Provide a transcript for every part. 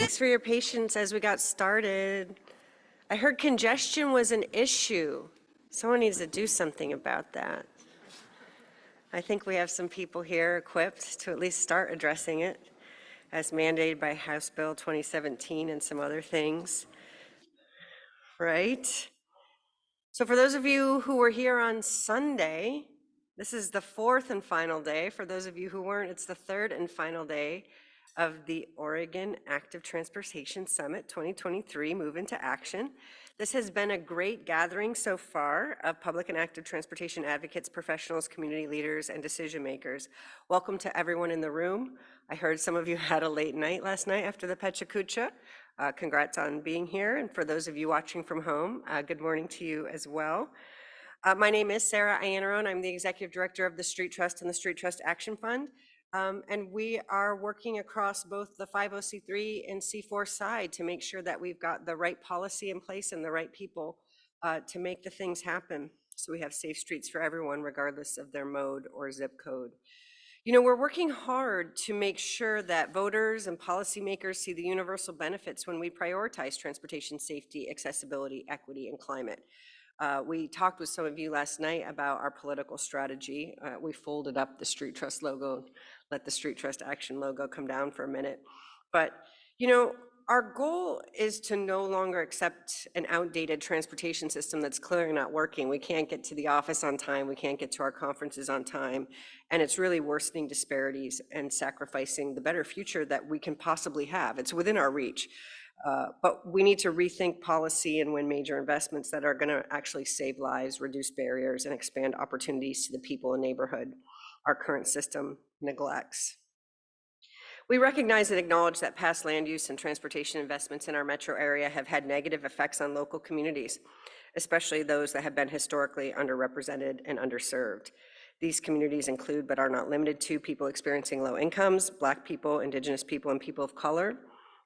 Thanks for your patience as we got started. I heard congestion was an issue. Someone needs to do something about that. I think we have some people here equipped to at least start addressing it, as mandated by House Bill 2017 and some other things, right? So for those of you who were here on Sunday, this is the fourth and final day. For those of you who weren't, it's the third and final day of the Oregon Active Transportation Summit 2023, Move into Action. This has been a great gathering so far of public and active transportation advocates, professionals, community leaders, and decision makers. Welcome to everyone in the room. I heard some of you had a late night last night after the Pechacucha. Congrats on being here. And for those of you watching from home, good morning to you as well. My name is Sarah Iannarone. I'm the Executive Director of the Street Trust and the Street Trust Action Fund. And we are working across both the 50C3 and C4 side to make sure that we've got the right policy in place and the right people to make the things happen. So we have safe streets for everyone, regardless of their mode or zip code. You know, we're working hard to make sure that voters and policymakers see the universal benefits when we prioritize transportation safety, accessibility, equity, and climate. We talked with some of you last night about our political strategy. We folded up the Street Trust logo, let the Street Trust Action logo come down for a minute. But, you know, our goal is to no longer accept an outdated transportation system that's clearly not working. We can't get to the office on time, we can't get to our conferences on time, and it's really worsening disparities and sacrificing the better future that we can possibly have. It's within our reach. But we need to rethink policy and win major investments that are going to actually save lives, reduce barriers, and expand opportunities to the people in neighborhood our current system neglects. We recognize and acknowledge that past land use and transportation investments in our metro area have had negative effects on local communities, especially those that have been historically underrepresented and underserved. These communities include, but are not limited to, people experiencing low incomes, Black people, Indigenous people, and people of color,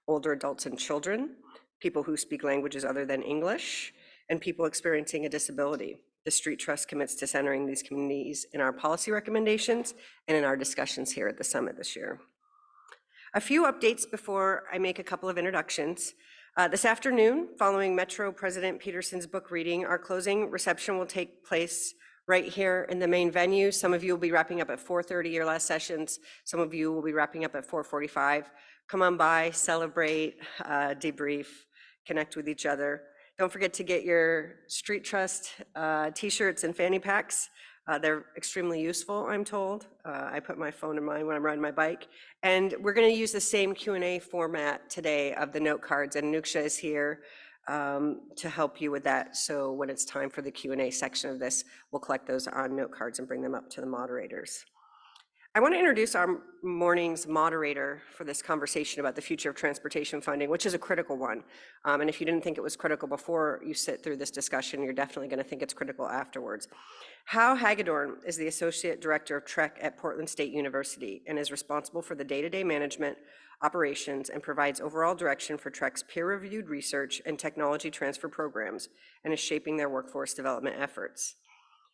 older adults and children, people who speak languages other than English, and people experiencing a disability. The Street Trust commits to centering these communities in our policy recommendations and in our discussions here at the summit this year. A few updates before I make a couple of introductions. This afternoon, following Metro President Peterson's book reading, our closing reception will take place right here in the main venue. Some of you will be wrapping up at 4:30, your last sessions. Some of you will be wrapping up at 4:45. Come on by, celebrate, debrief, connect with each other. Don't forget to get your Street Trust t-shirts and fanny packs. They're extremely useful, I'm told. I put my phone in mine when I'm riding my bike. And we're gonna use the same Q&A format today of the note cards, and Nuksha is here to help you with that. So when it's time for the Q&A section of this, we'll collect those on note cards and bring them up to the moderators. I want to introduce our morning's moderator for this conversation about the future of transportation funding, which is a critical one. And if you didn't think it was critical before you sit through this discussion, you're definitely going to think it's critical afterwards. Hagedorn is the Associate Director of TREC at Portland State University and is responsible for the day-to-day management, operations, and provides overall direction for TREC's peer-reviewed research and technology transfer programs and is shaping their workforce development efforts.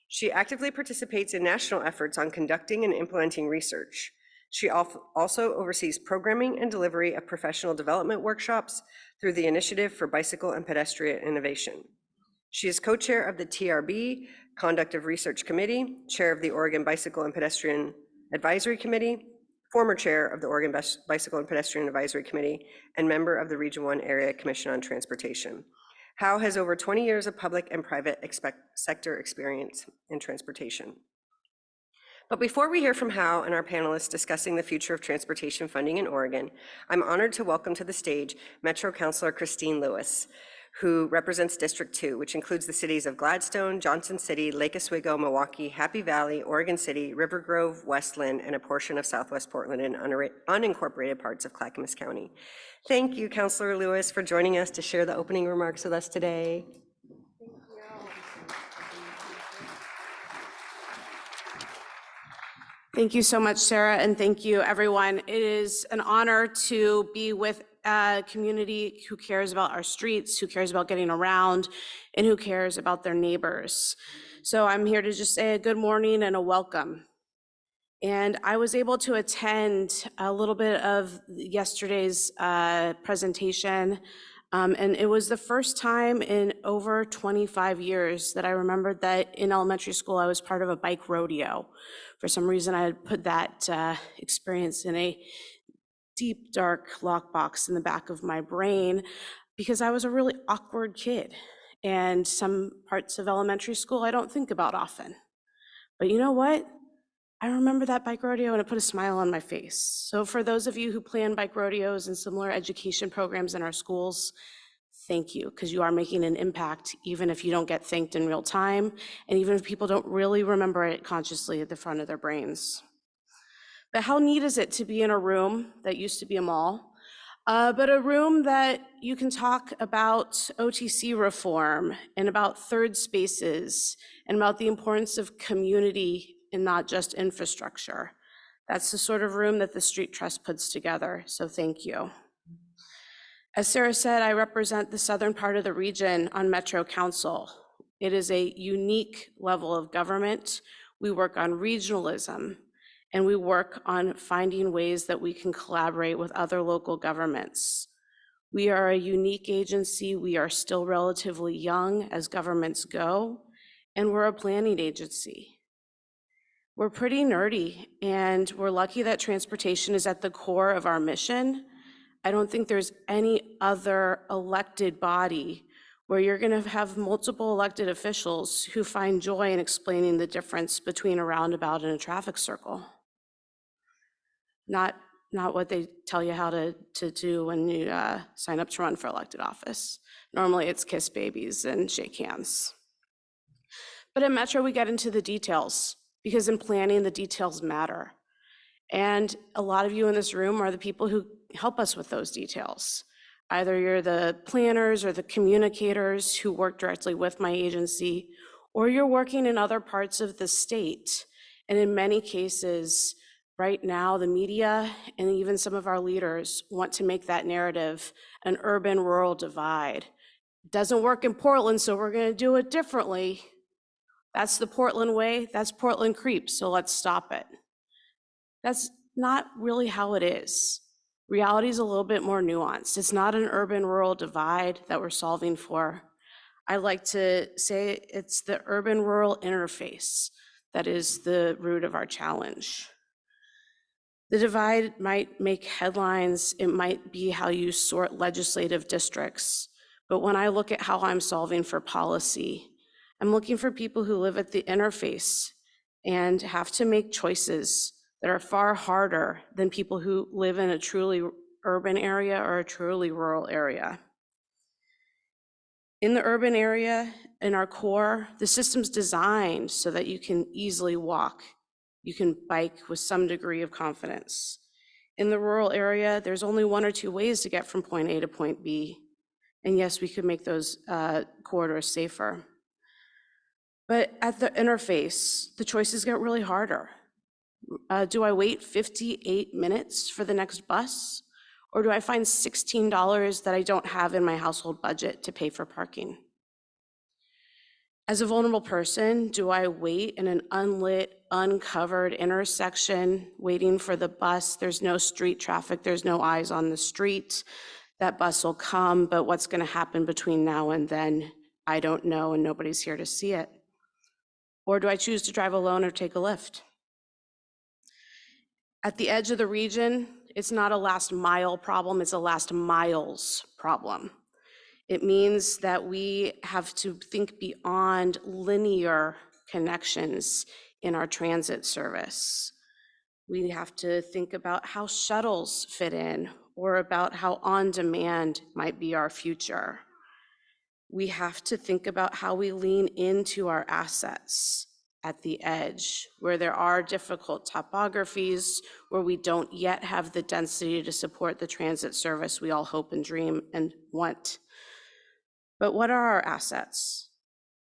She actively participates in national efforts on conducting and implementing research. She also oversees programming and delivery of professional development workshops through the Initiative for Bicycle and Pedestrian Innovation. She is co-chair of the TRB Conduct of Research Committee, chair of the Oregon Bicycle and Pedestrian Advisory Committee, former chair of the Oregon Bicycle and Pedestrian Advisory Committee, and member of the Region 1 Area Commission on Transportation. Howe has over 20 years of public and private sector experience in transportation. But before we hear from Howe and our panelists discussing the future of transportation funding in Oregon, I'm honored to welcome to the stage Metro Councilor Christine Lewis, who represents District 2, which includes the cities of Gladstone, Johnson City, Lake Oswego, Milwaukee, Happy Valley, Oregon City, River Grove, Westland, and a portion of Southwest Portland and unincorporated parts of Clackamas County. Thank you, Councilor Lewis, for joining us to share the opening remarks with us today. Thank you so much, Sarah, and thank you, everyone. It is an honor to be with a community who cares about our streets, who cares about getting around, and who cares about their neighbors. So I'm here to just say a good morning and a welcome. And I was able to attend a little bit of yesterday's presentation. And it was the first time in over 25 years that I remembered that in elementary school I was part of a bike rodeo. For some reason, I had put that experience in a deep, dark lockbox in the back of my brain because I was a really awkward kid. And some parts of elementary school I don't think about often. But you know what? I remember that bike rodeo and it put a smile on my face. So for those of you who plan bike rodeos and similar education programs in our schools, thank you, because you are making an impact, even if you don't get thanked in real time, and even if people don't really remember it consciously at the front of their brains. But how neat is it to be in a room that used to be a mall, but a room that you can talk about OTC reform and about third spaces and about the importance of community and not just infrastructure. That's the sort of room that the Street Trust puts together, so thank you. As Sarah said, I represent the southern part of the region on Metro Council. It is a unique level of government. We work on regionalism, and we work on finding ways that we can collaborate with other local governments. We are a unique agency. We are still relatively young as governments go, and we're a planning agency. We're pretty nerdy, and we're lucky that transportation is at the core of our mission. I don't think there's any other elected body where you're going to have multiple elected officials who find joy in explaining the difference between a roundabout and a traffic circle. Not what they tell you how to do when you sign up to run for elected office. Normally it's kiss babies and shake hands. But at Metro, we get into the details because in planning, the details matter. And a lot of you in this room are the people who help us with those details. Either you're the planners or the communicators who work directly with my agency, or you're working in other parts of the state. And in many cases, right now, the media and even some of our leaders want to make that narrative an urban-rural divide. It doesn't work in Portland, so we're going to do it differently. That's the Portland way, that's Portland creep, so let's stop it. That's not really how it is. Reality is a little bit more nuanced. It's not an urban-rural divide that we're solving for. I like to say it's the urban-rural interface that is the root of our challenge. The divide might make headlines, it might be how you sort legislative districts, but when I look at how I'm solving for policy, I'm looking for people who live at the interface and have to make choices that are far harder than people who live in a truly urban area or a truly rural area. In the urban area, in our core, the system's designed so that you can easily walk. You can bike with some degree of confidence. In the rural area, there's only one or two ways to get from point A to point B. And yes, we could make those corridors safer. But at the interface, the choices get really harder. Do I wait 58 minutes for the next bus? Or do I find $16 that I don't have in my household budget to pay for parking? As a vulnerable person, do I wait in an unlit, uncovered intersection waiting for the bus? There's no street traffic, there's no eyes on the street. That bus will come, but what's going to happen between now and then, I don't know, and nobody's here to see it. Or do I choose to drive alone or take a Lyft? At the edge of the region, it's not a last mile problem, it's a last miles problem. It means that we have to think beyond linear connections in our transit service. We have to think about how shuttles fit in or about how on-demand might be our future. We have to think about how we lean into our assets at the edge, where there are difficult topographies, where we don't yet have the density to support the transit service we all hope and dream and want. But what are our assets?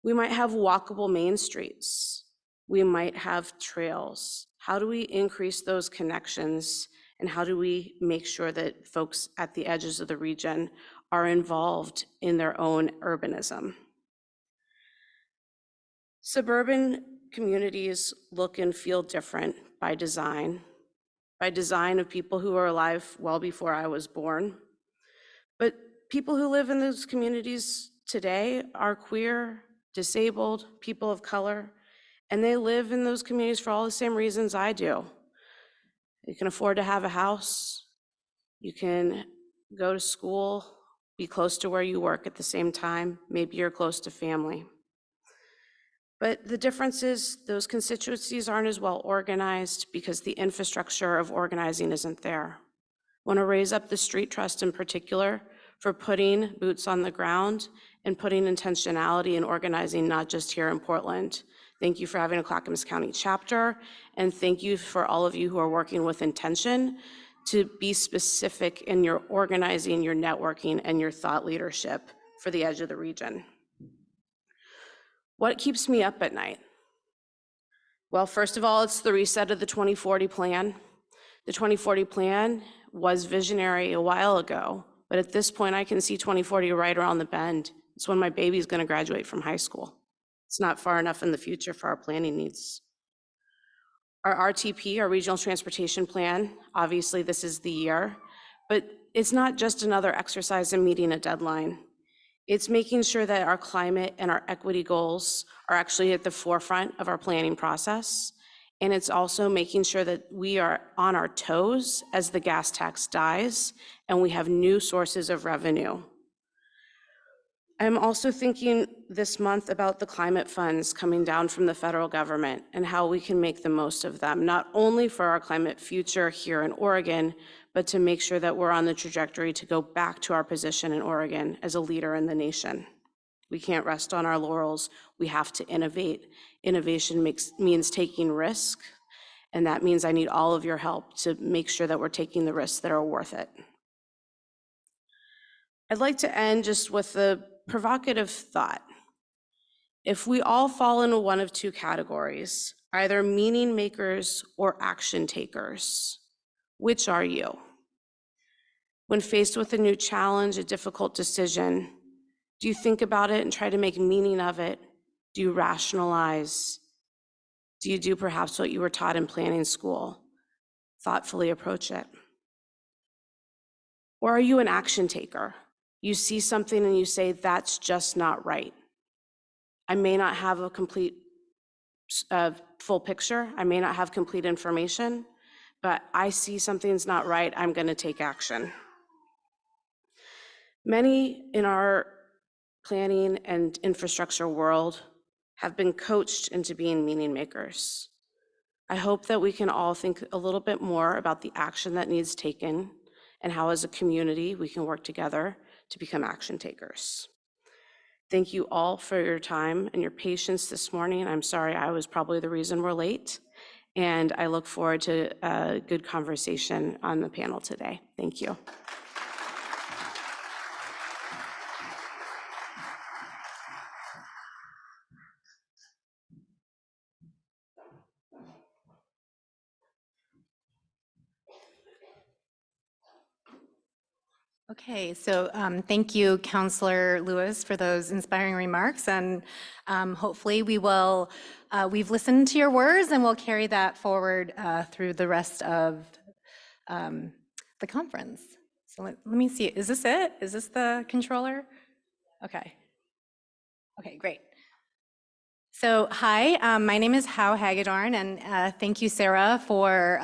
We might have walkable main streets. We might have trails. How do we increase those connections? And how do we make sure that folks at the edges of the region are involved in their own urbanism? Suburban communities look and feel different by design of people who are alive well before I was born. But people who live in those communities today are queer, disabled, people of color, and they live in those communities for all the same reasons I do. You can afford to have a house, you can go to school, be close to where you work at the same time, maybe you're close to family. But the difference is those constituencies aren't as well organized because the infrastructure of organizing isn't there. I want to raise up the Street Trust in particular for putting boots on the ground and putting intentionality in organizing, not just here in Portland. Thank you for having a Clackamas County chapter, and thank you for all of you who are working with intention to be specific in your organizing, your networking, and your thought leadership for the edge of the region. What keeps me up at night? Well, first of all, it's the reset of the 2040 plan. The 2040 plan was visionary a while ago, but at this point I can see 2040 right around the bend. It's when my baby's gonna graduate from high school. It's not far enough in the future for our planning needs. Our RTP, our Regional Transportation Plan, obviously this is the year, but it's not just another exercise in meeting a deadline. It's making sure that our climate and our equity goals are actually at the forefront of our planning process. And it's also making sure that we are on our toes as the gas tax dies and we have new sources of revenue. I'm also thinking this month about the climate funds coming down from the federal government and how we can make the most of them, not only for our climate future here in Oregon, but to make sure that we're on the trajectory to go back to our position in Oregon as a leader in the nation. We can't rest on our laurels. We have to innovate. Innovation means taking risk, and that means I need all of your help to make sure that we're taking the risks that are worth it. I'd like to end just with a provocative thought. If we all fall into one of two categories, either meaning makers or action takers, which are you? When faced with a new challenge, a difficult decision, do you think about it and try to make meaning of it? Do you rationalize? Do you do perhaps what you were taught in planning school? Thoughtfully approach it. Or are you an action taker? You see something and you say, that's just not right. I may not have a complete, full picture. I may not have complete information, but I see something's not right. I'm going to take action. Many in our planning and infrastructure world have been coached into being meaning makers. I hope that we can all think a little bit more about the action that needs taken and how as a community we can work together to become action takers. Thank you all for your time and your patience this morning. I'm sorry I was probably the reason we're late, and I look forward to a good conversation on the panel today. Thank you. Okay, so thank you, Councillor Lewis, for those inspiring remarks, and hopefully we've listened to your words and we'll carry that forward through the rest of the conference. So let me see, is this it? Is this the controller? Okay. Okay, great. So hi, my name is Hagedorn, and thank you, Sarah, for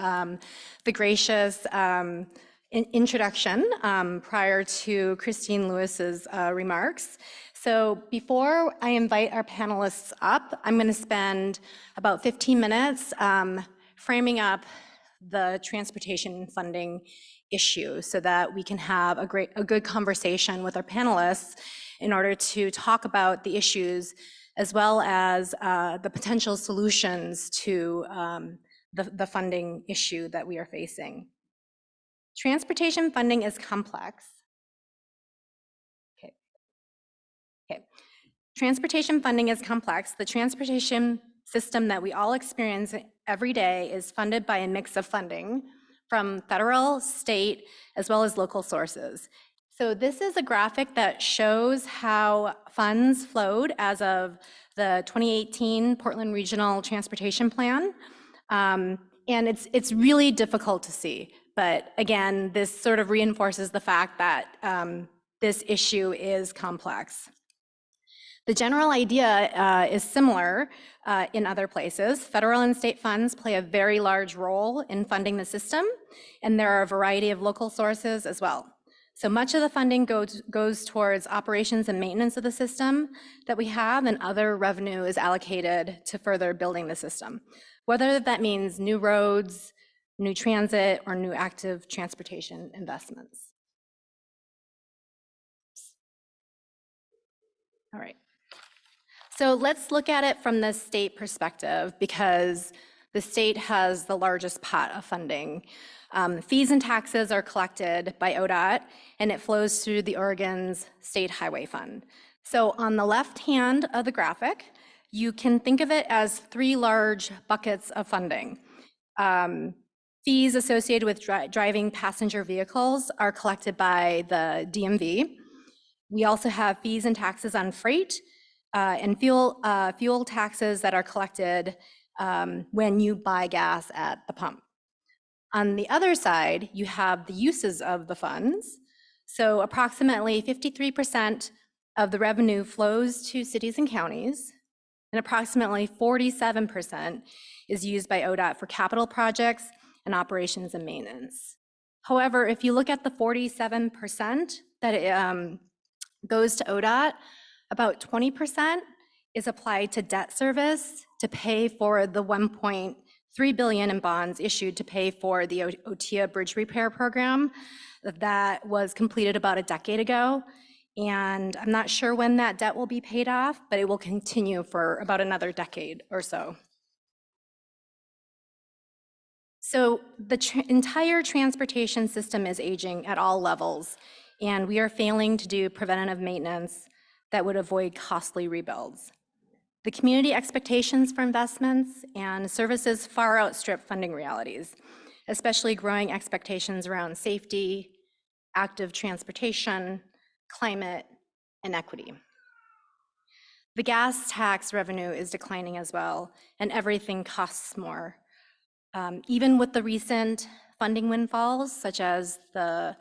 the gracious introduction prior to Christine Lewis's remarks. So before I invite our panelists up, I'm going to spend about 15 minutes framing up the transportation funding issue so that we can have a good conversation with our panelists in order to talk about the issues as well as the potential solutions to the funding issue that we are facing. Transportation funding is complex. Okay. Transportation funding is complex. The transportation system that we all experience every day is funded by a mix of funding from federal, state, as well as local sources. So this is a graphic that shows how funds flowed as of the 2018 Portland Regional Transportation Plan. And it's really difficult to see. But again, this sort of reinforces the fact that this issue is complex. The general idea is similar in other places. Federal and state funds play a very large role in funding the system, and there are a variety of local sources as well. So much of the funding goes towards operations and maintenance of the system that we have, and other revenue is allocated to further building the system, whether that means new roads, new transit, or new active transportation investments. All right. So let's look at it from the state perspective, because the state has the largest pot of funding. Fees and taxes are collected by ODOT, and it flows through the Oregon's State Highway Fund. So on the left hand of the graphic, you can think of it as three large buckets of funding. Fees associated with driving passenger vehicles are collected by the DMV. We also have fees and taxes on freight, and fuel taxes that are collected when you buy gas at the pump. On the other side, you have the uses of the funds. So approximately 53% of the revenue flows to cities and counties, and approximately 47% is used by ODOT for capital projects and operations and maintenance. However, if you look at the 47% that goes to ODOT, about 20% is applied to debt service to pay for the $1.3 billion in bonds issued to pay for the OTIA bridge repair program that was completed about a decade ago. And I'm not sure when that debt will be paid off, but it will continue for about another decade or so. So the entire transportation system is aging at all levels, and we are failing to do preventative maintenance that would avoid costly rebuilds. The community expectations for investments and services far outstrip funding realities, especially growing expectations around safety, active transportation, climate, and equity. The gas tax revenue is declining as well, and everything costs more. Even with the recent funding windfalls, such as the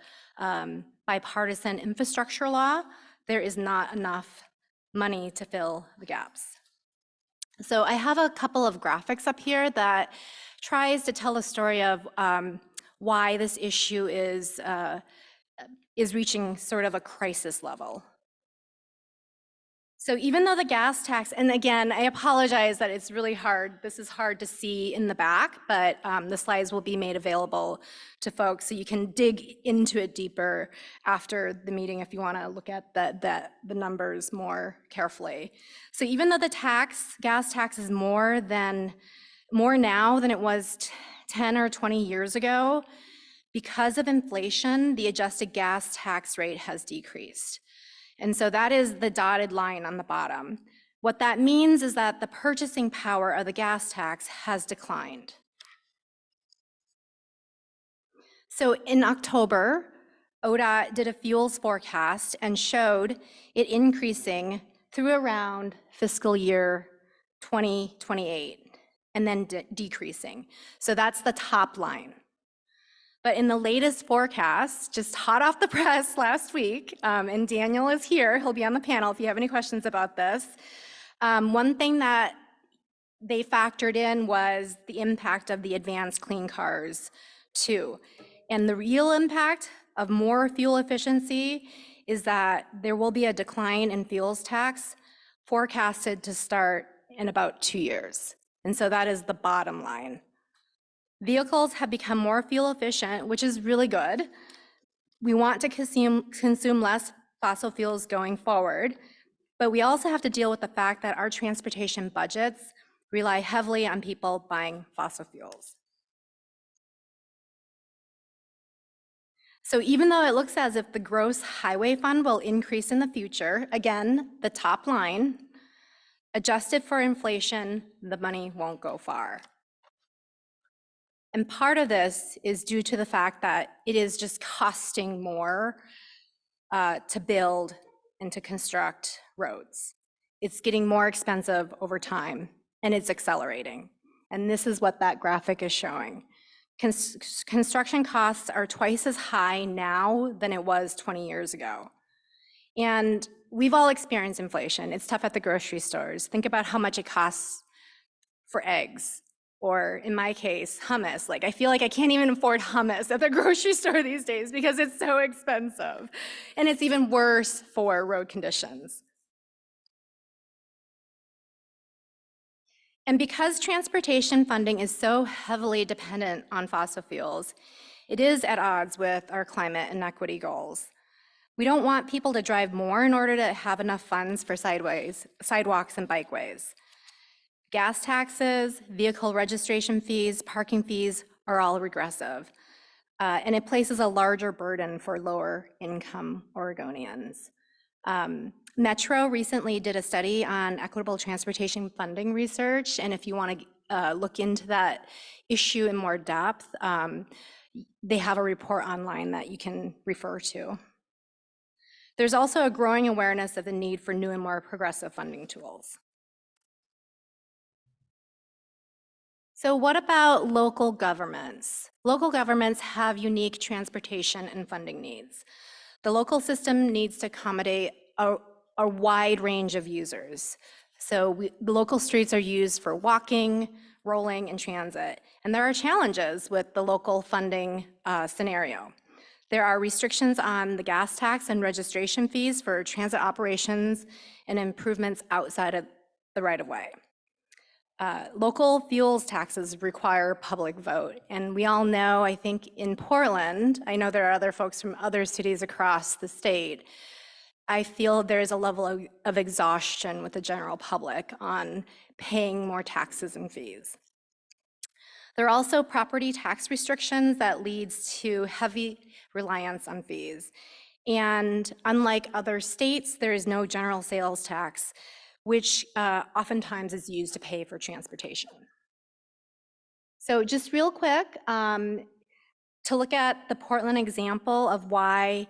bipartisan infrastructure law, there is not enough money to fill the gaps. So I have a couple of graphics up here that tries to tell a story of why this issue is reaching sort of a crisis level. So even though the gas tax, and again, I apologize that it's really hard, this is hard to see in the back, but the slides will be made available to folks so you can dig into it deeper after the meeting if you want to look at the numbers more carefully. So even though the gas tax is more now than it was 10 or 20 years ago, because of inflation, the adjusted gas tax rate has decreased. And so that is the dotted line on the bottom. What that means is that the purchasing power of the gas tax has declined. So in October, ODOT did a fuels forecast and showed it increasing through around fiscal year 2028 and then decreasing. So that's the top line. But in the latest forecast, just hot off the press last week, and Daniel is here, he'll be on the panel if you have any questions about this. One thing that they factored in was the impact of the advanced clean cars too. And the real impact of more fuel efficiency is that there will be a decline in fuels tax forecasted to start in about 2 years. And so that is the bottom line. Vehicles have become more fuel efficient, which is really good. We want to consume less fossil fuels going forward, but we also have to deal with the fact that our transportation budgets rely heavily on people buying fossil fuels. So even though it looks as if the gross highway fund will increase in the future, again, the top line, adjusted for inflation, the money won't go far. And part of this is due to the fact that it is just costing more to build and to construct roads. it's getting more expensive over time, and it's accelerating. And this is what that graphic is showing. Construction costs are twice as high now than it was 20 years ago. And we've all experienced inflation. It's tough at the grocery stores. Think about how much it costs for eggs, or in my case, hummus. Like, I feel like I can't even afford hummus at the grocery store these days because it's so expensive. And it's even worse for road conditions. And because transportation funding is so heavily dependent on fossil fuels, it is at odds with our climate and equity goals. We don't want people to drive more in order to have enough funds for sidewalks and bikeways. Gas taxes, vehicle registration fees, parking fees are all regressive, and it places a larger burden for lower income Oregonians. Metro recently did a study on equitable transportation funding research, and if you want to look into that issue in more depth, they have a report online that you can refer to. There's also a growing awareness of the need for new and more progressive funding tools. So what about local governments? Local governments have unique transportation and funding needs. The local system needs to accommodate a wide range of users. So the local streets are used for walking, rolling, and transit. And there are challenges with the local funding scenario. There are restrictions on the gas tax and registration fees for transit operations and improvements outside of the right-of-way. Local fuels taxes require public vote. And we all know, I think in Portland, I know there are other folks from other cities across the state, I feel there is a level of exhaustion with the general public on paying more taxes and fees. There are also property tax restrictions that leads to heavy reliance on fees. And unlike other states, there is no general sales tax, which oftentimes is used to pay for transportation. So just real quick, to look at the Portland example of why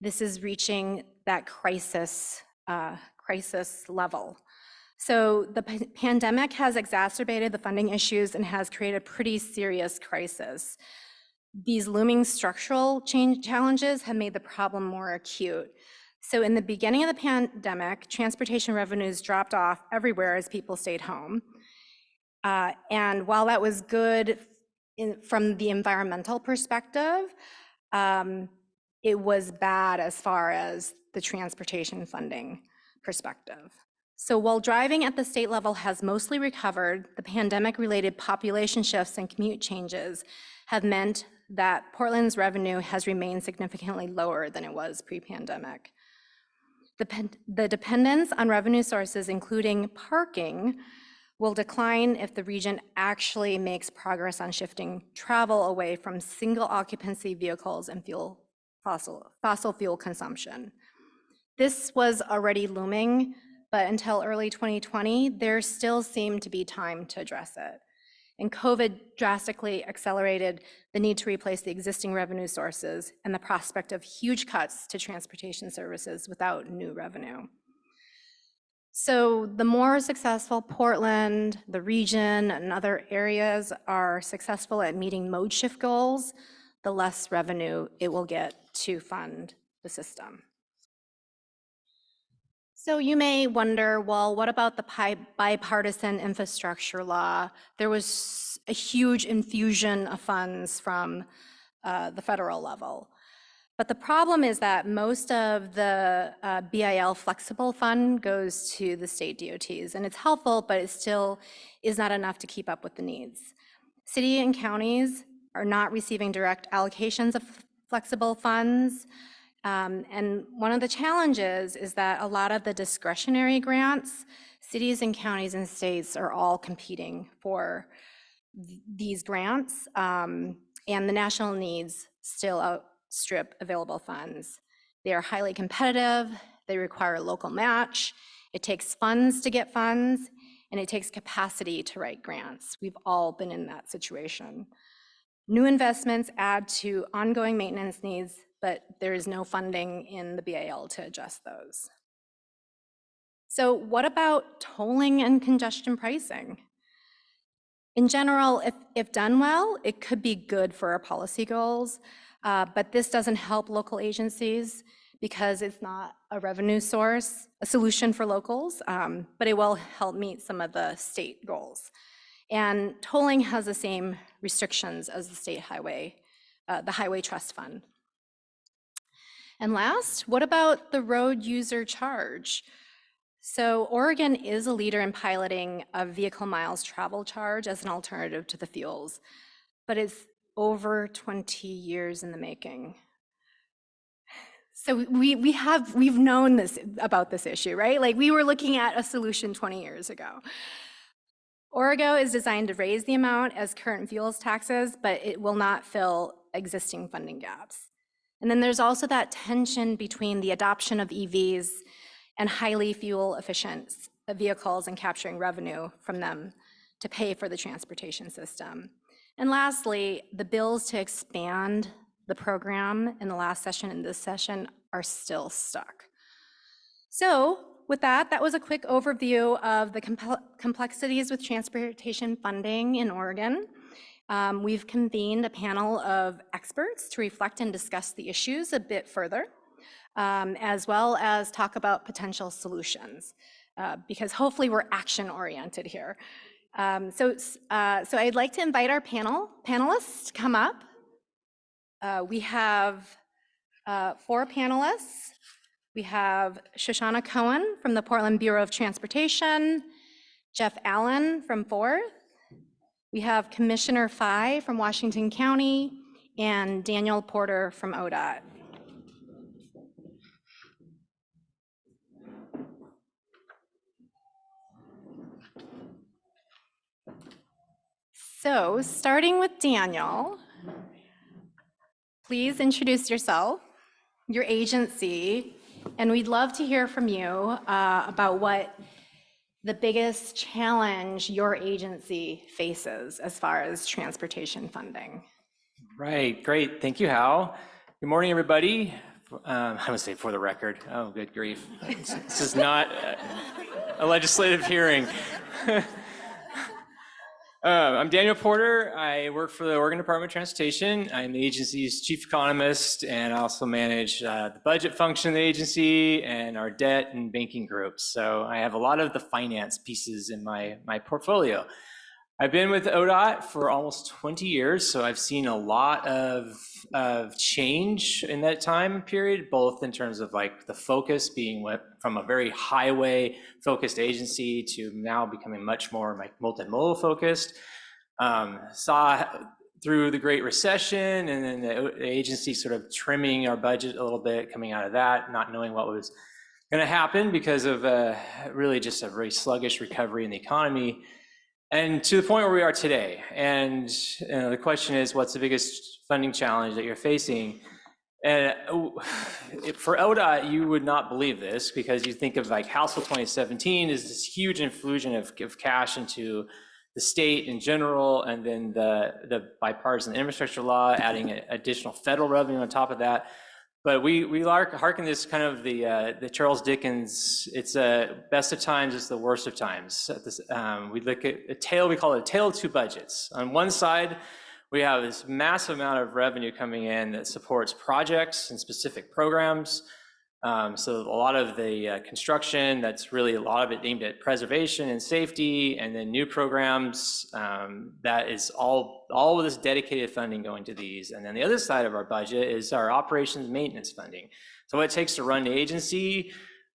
this is reaching that crisis level. So the pandemic has exacerbated the funding issues and has created a pretty serious crisis. These looming structural challenges have made the problem more acute. So in the beginning of the pandemic, transportation revenues dropped off everywhere as people stayed home. And while that was good from the environmental perspective, it was bad as far as the transportation funding perspective. So while driving at the state level has mostly recovered, the pandemic-related population shifts and commute changes have meant that Portland's revenue has remained significantly lower than it was pre-pandemic. The dependence on revenue sources, including parking, will decline if the region actually makes progress on shifting travel away from single occupancy vehicles and fossil fuel consumption. This was already looming, but until early 2020, there still seemed to be time to address it. And COVID drastically accelerated the need to replace the existing revenue sources and the prospect of huge cuts to transportation services without new revenue. So the more successful Portland, the region, and other areas are successful at meeting mode shift goals, the less revenue it will get to fund the system. So you may wonder, well, what about the bipartisan infrastructure law? There was a huge infusion of funds from the federal level. But the problem is that most of the BIL flexible fund goes to the state DOTs, and it's helpful, but it still is not enough to keep up with the needs. City and counties are not receiving direct allocations of flexible funds. And one of the challenges is that a lot of the discretionary grants, cities and counties and states are all competing for these grants, and the national needs still outstrip available funds. They are highly competitive, they require a local match, it takes funds to get funds, and it takes capacity to write grants. We've all been in that situation. New investments add to ongoing maintenance needs, but there is no funding in the BIL to adjust those. So what about tolling and congestion pricing? In general, if done well, it could be good for our policy goals, but this doesn't help local agencies because it's not a revenue source, a solution for locals, but it will help meet some of the state goals. And tolling has the same restrictions as the state highway, the Highway Trust Fund. And last, what about the road user charge? So Oregon is a leader in piloting a vehicle miles travel charge as an alternative to the fuels, but it's over 20 years in the making. So we've known this about this issue, right? Like we were looking at a solution 20 years ago. Origo is designed to raise the amount as current fuels taxes, but it will not fill existing funding gaps. And then there's also that tension between the adoption of EVs and highly fuel efficient vehicles and capturing revenue from them to pay for the transportation system. And lastly, the bills to expand the program in the last session and this session are still stuck. So with that, that was a quick overview of the complexities with transportation funding in Oregon. We've convened a panel of experts to reflect and discuss the issues a bit further, as well as talk about potential solutions, because hopefully we're action-oriented here. So I'd like to invite our panelists to come up. We have 4 panelists. We have Shoshana Cohen from the Portland Bureau of Transportation, Jeff Allen from Fourth. We have Commissioner Fye from Washington County, and Daniel Porter from ODOT. So starting with Daniel, please introduce yourself, your agency, and we'd love to hear from you about what the biggest challenge your agency faces as far as transportation funding. Right, great. Thank you, Hal. Good morning, everybody. I would say for the record. Oh, good grief. This is not a legislative hearing. I'm Daniel Porter. I work for the Oregon Department of Transportation. I'm the agency's chief economist, and I also manage the budget function of the agency and our debt and banking groups. So I have a lot of the finance pieces in my portfolio. I've been with ODOT for almost 20 years, so I've seen a lot of change in that time period, both in terms of like the focus being from a very highway focused agency to now becoming much more like multimodal focused. Saw through the Great Recession and then the agency sort of trimming our budget a little bit coming out of that, not knowing what was going to happen because of really just a very sluggish recovery in the economy. And to the point where we are today. And the question is, what's the biggest funding challenge that you're facing? And for ODOT, you would not believe this because you think of like House Bill 2017 is this huge infusion of cash into the state in general, and then the bipartisan infrastructure law, adding additional federal revenue on top of that. But we hearken this kind of the Charles Dickens, it's best of times, it's the worst of times. We look at a tale, we call it a tale of two budgets. On one side, we have this massive amount of revenue coming in that supports projects and specific programs. So a lot of the construction, that's really a lot of it aimed at preservation and safety, and then new programs, that is all of this dedicated funding going to these. And then the other side of our budget is our operations maintenance funding. So what it takes to run the agency,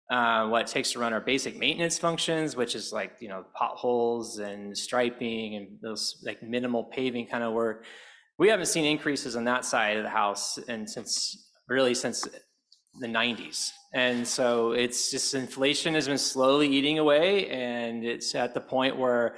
what it takes to run our basic maintenance functions, which is like, potholes and striping and those like minimal paving kind of work. We haven't seen increases on that side of the house and since the 90s. And so it's just inflation has been slowly eating away, and it's at the point where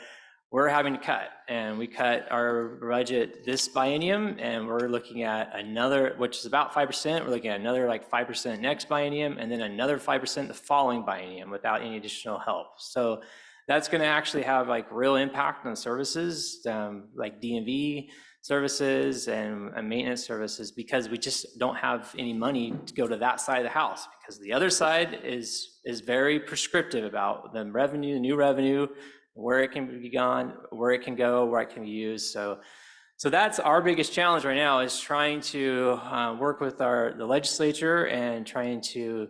we're having to cut, and we cut our budget this biennium, and we're looking at another, which is about 5%. We're looking at another like 5% next biennium, and then another 5% the following biennium without any additional help. So that's going to actually have like real impact on services, like DMV services and maintenance services, because we just don't have any money to go to that side of the house, because the other side is is very prescriptive about the revenue, the new revenue, where it can be gone, where it can go, where it can be used. So that's our biggest challenge right now, is trying to work with the legislature and trying to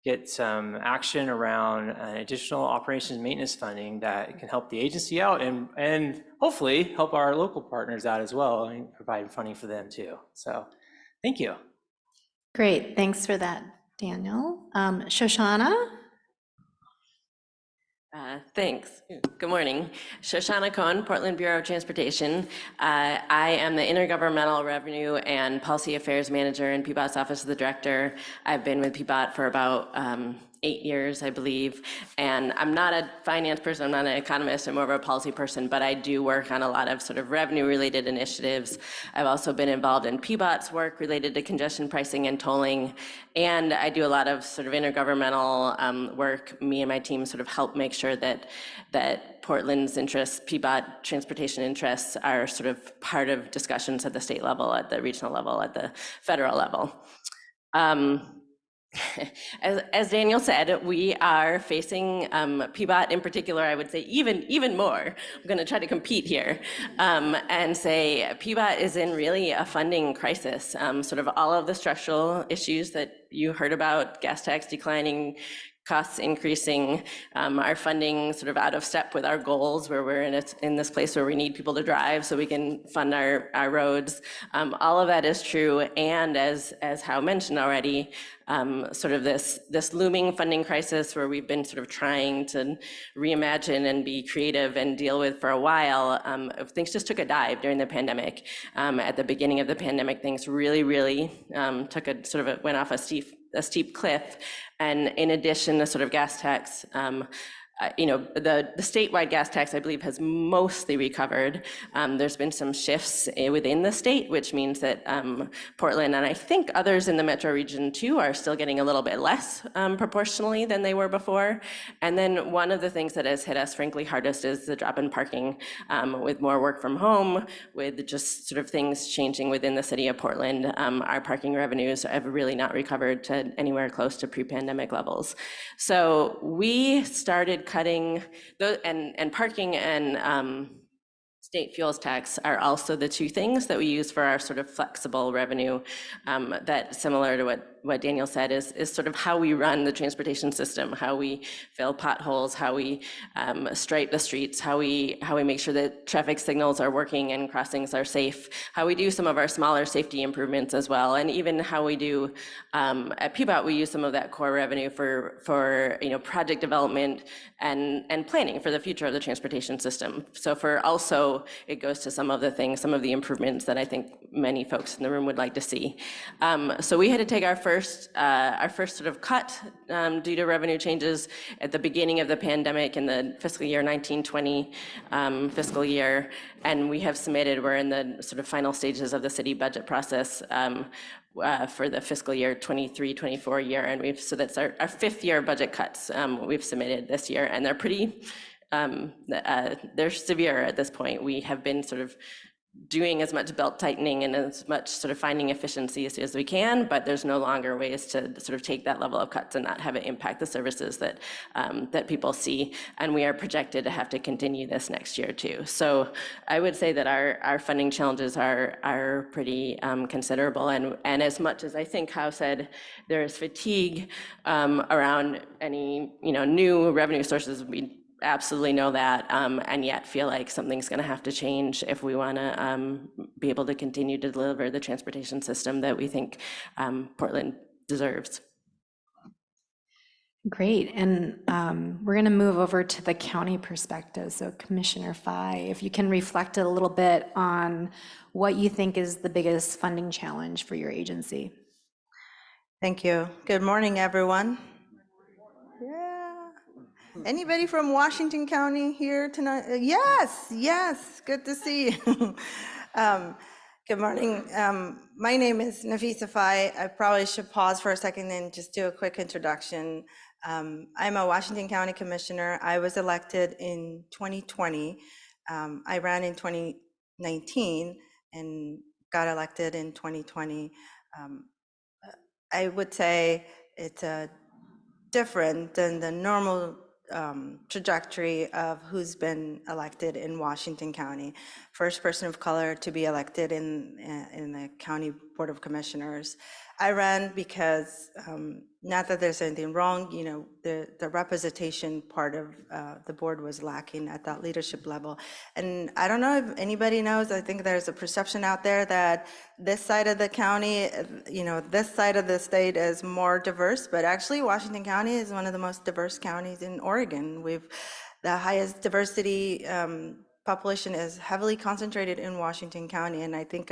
get some action around additional operations and maintenance funding that can help the agency out and hopefully help our local partners out as well and provide funding for them too. So thank you. Great, thanks for that, Daniel. Shoshana? Thanks. Good morning. Shoshana Cohen, Portland Bureau of Transportation. I am the Intergovernmental Revenue and Policy Affairs Manager in PBOT's Office of the Director. I've been with PBOT for about 8 years, I believe. And I'm not a finance person, I'm not an economist, I'm more of a policy person, but I do work on a lot of sort of revenue-related initiatives. I've also been involved in PBOT's work related to congestion pricing and tolling. And I do a lot of sort of intergovernmental work. Me and my team sort of help make sure that Portland's interests, PBOT transportation interests, are sort of part of discussions at the state level, at the regional level, at the federal level. As Daniel said, we are facing PBOT in particular, I would say even more. I'm going to try to compete here and say PBOT is in really a funding crisis. Sort of all of the structural issues that you heard about, gas tax declining, costs increasing, our funding sort of out of step with our goals, where we're in this place where we need people to drive so we can fund our roads. All of that is true, and as Hao mentioned already, sort of this looming funding crisis where we've been sort of trying to reimagine and be creative and deal with for a while. Things just took a dive during the pandemic. At the beginning of the pandemic, things really took a sort of went off a steep cliff. And in addition, the sort of gas tax, the statewide gas tax, I believe, has mostly recovered. There's been some shifts within the state, which means that Portland, and I think others in the metro region too, are still getting a little bit less proportionally than they were before. And then one of the things that has hit us, frankly, hardest is the drop in parking, with more work from home, with just sort of things changing within the city of Portland. Our parking revenues have really not recovered to anywhere close to pre-pandemic levels. So we started cutting those, and parking and state fuels tax are also the two things that we use for our sort of flexible revenue, that, similar to what Daniel said, is sort of how we run the transportation system, how we fill potholes, how we stripe the streets, how we make sure that traffic signals are working and crossings are safe, how we do some of our smaller safety improvements as well, and even how we do at PBOT, we use some of that core revenue for project development and planning for the future of the transportation system. So it goes to some of the improvements that I think many folks in the room would like to see. So we had to take our first sort of cut due to revenue changes at the beginning of the pandemic in the fiscal year 1920 fiscal year, and we have submitted. We're in the sort of final stages of the city budget process for the fiscal year 23-24 year, and so that's our fifth year budget cuts we've submitted this year, and they're pretty. They're severe at this point. We have been sort of doing as much belt tightening and as much sort of finding efficiencies as we can, but there's no longer ways to sort of take that level of cuts and not have it impact the services that people see. And we are projected to have to continue this next year too. So I would say that our funding challenges are pretty considerable. And as much as I think Hao said, there is fatigue around any new revenue sources, we absolutely know that, and yet feel like something's going to have to change if we want to be able to continue to deliver the transportation system that we think Portland deserves. Great, and we're going to move over to the county perspective. So Commissioner Fye, if you can reflect a little bit on what you think is the biggest funding challenge for your agency. Thank you. Good morning, everyone. Anybody from Washington County here tonight? Yes, good to see you. Good morning. My name is Nafisa. I probably should pause for a second and just do a quick introduction. I'm a Washington County Commissioner. I was elected in 2020. I ran in 2019 and got elected in 2020. I would say it's a different than the normal trajectory of who's been elected in Washington County. First person of color to be elected in the County Board of Commissioners. I ran because, not that there's anything wrong, you know, the representation part of the board was lacking at that leadership level. And I don't know if anybody knows, I think there's a perception out there that this side of the county, you know, this side of the state is more diverse, but actually Washington County is one of the most diverse counties in Oregon. The highest diversity population is heavily concentrated in Washington County, and I think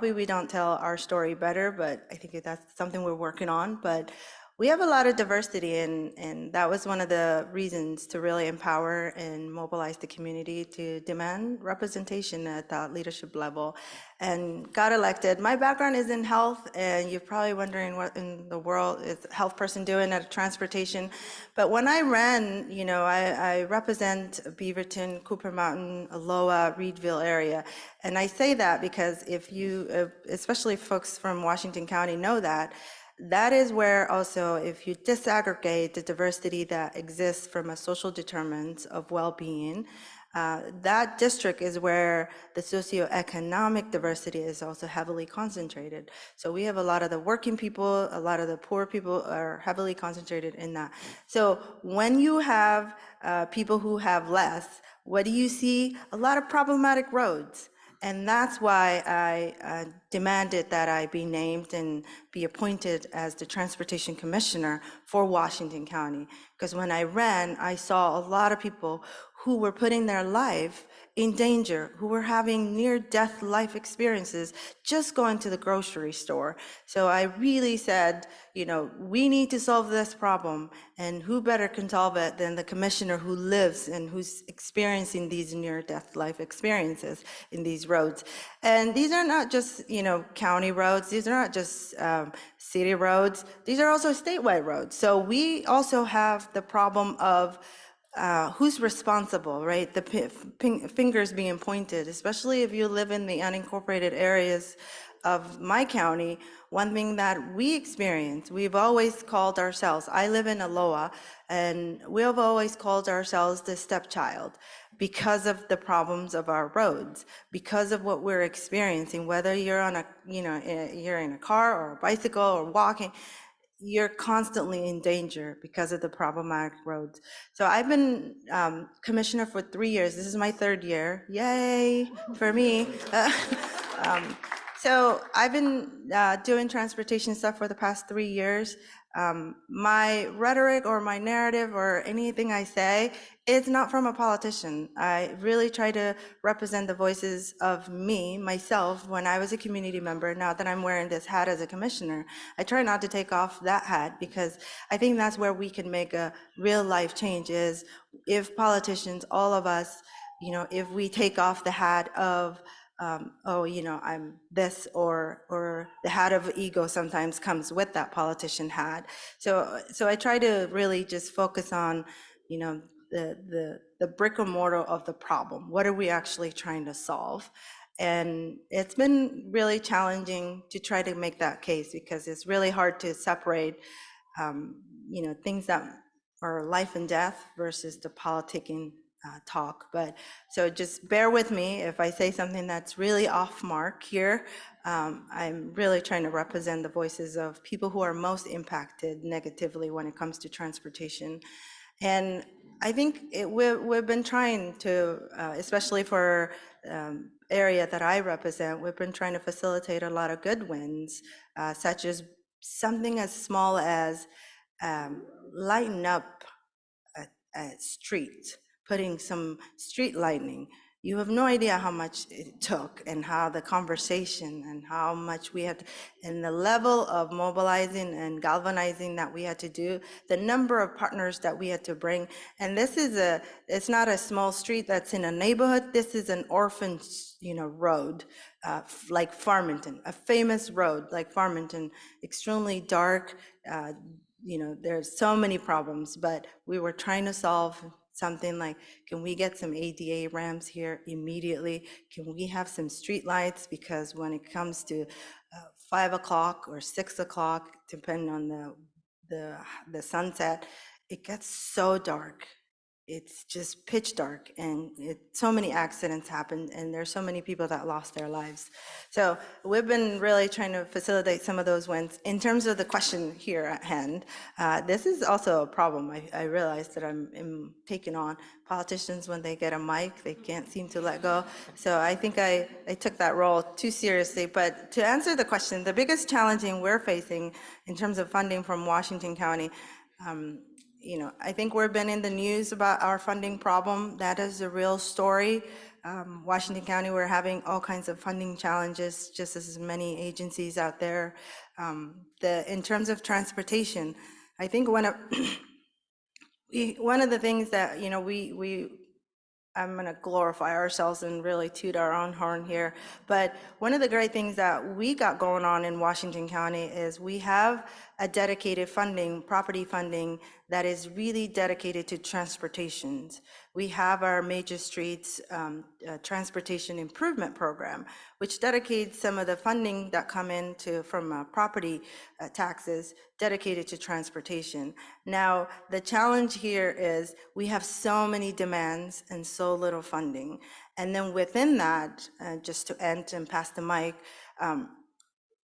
we don't tell our story better, but I think that's something we're working on. But we have a lot of diversity, and that was one of the reasons to really empower and mobilize the community to demand representation at that leadership level, and got elected. My background is in health, and you're probably wondering what in the world is a health person doing at transportation. But when I ran, you know, I represent Beaverton, Cooper Mountain, Aloha, Reedville area. And I say that because if you, especially folks from Washington County know that is where also, if you disaggregate the diversity that exists from a social determinants of well-being, that district is where the socioeconomic diversity is also heavily concentrated. So we have a lot of the working people, a lot of the poor people are heavily concentrated in that. So when you have people who have less, what do you see? A lot of problematic roads. And that's why I demanded that I be named and be appointed as the Transportation Commissioner for Washington County. Because when I ran, I saw a lot of people who were putting their life in danger, who were having near-death life experiences just going to the grocery store. So I really said, you know, we need to solve this problem, and who better can solve it than the commissioner who lives and who's experiencing these near-death life experiences in these roads. And these are not just, you know, county roads, these are not just city roads, these are also statewide roads. So we also have the problem of who's responsible, right? The fingers being pointed, especially if you live in the unincorporated areas of my county. One thing that we experience, we've always called ourselves, I live in Aloha, and we have always called ourselves the stepchild because of the problems of our roads, because of what we're experiencing, whether you're on a, you know, you're in a car or a bicycle or walking, you're constantly in danger because of the problematic roads. So I've been commissioner for 3 years. This is my 3rd year. Yay for me. So I've been doing transportation stuff for the past 3 years. My rhetoric or my narrative or anything I say, it's not from a politician. I really try to represent the voices of me, myself, when I was a community member. Now that I'm wearing this hat as a commissioner, I try not to take off that hat, because I think that's where we can make a real life change, is if politicians, all of us, you know, if we take off the hat of, oh, you know, I'm this, or the hat of ego sometimes comes with that politician hat. So I try to really just focus on, you know, the brick and mortar of the problem. What are we actually trying to solve? And it's been really challenging to try to make that case, because it's really hard to separate, you know, things that are life and death versus the politicking talk. But so just bear with me if I say something that's really off mark here. I'm really trying to represent the voices of people who are most impacted negatively when it comes to transportation. And I think we've been trying to, especially for area that I represent, we've been trying to facilitate a lot of good wins, such as something as small as lighten up a street, putting some street lighting. You have no idea how much it took, and how the conversation, and how much we had, and the level of mobilizing and galvanizing that we had to do, the number of partners that we had to bring. And this is it's not a small street that's in a neighborhood. This is an orphan, you know, road, like Farmington, a famous road like Farmington, extremely dark. You know, there's so many problems, but we were trying to solve something like, can we get some ADA ramps here immediately? Can we have some street lights? Because when it comes to 5 o'clock or 6 o'clock, depending on the the sunset, it gets so dark. It's just pitch dark, and so many accidents happen, and there's so many people that lost their lives. So we've been really trying to facilitate some of those wins. In terms of the question here at hand, this is also a problem. I realize that I'm taking on politicians when they get a mic, they can't seem to let go. So I think I took that role too seriously. But to answer the question, the biggest challenging we're facing in terms of funding from Washington County, I think we've been in the news about our funding problem. That is a real story. Washington County, we're having all kinds of funding challenges, just as many agencies out there. In terms of transportation, I think one of the things that, I'm going to glorify ourselves and really toot our own horn here. But one of the great things that we got going on in Washington County is we have a dedicated property funding that is really dedicated to transportations. We have our major streets transportation improvement program, which dedicates some of the funding that come in from property taxes dedicated to transportation. Now, the challenge here is we have so many demands and so little funding. And then within that, just to end and pass the mic,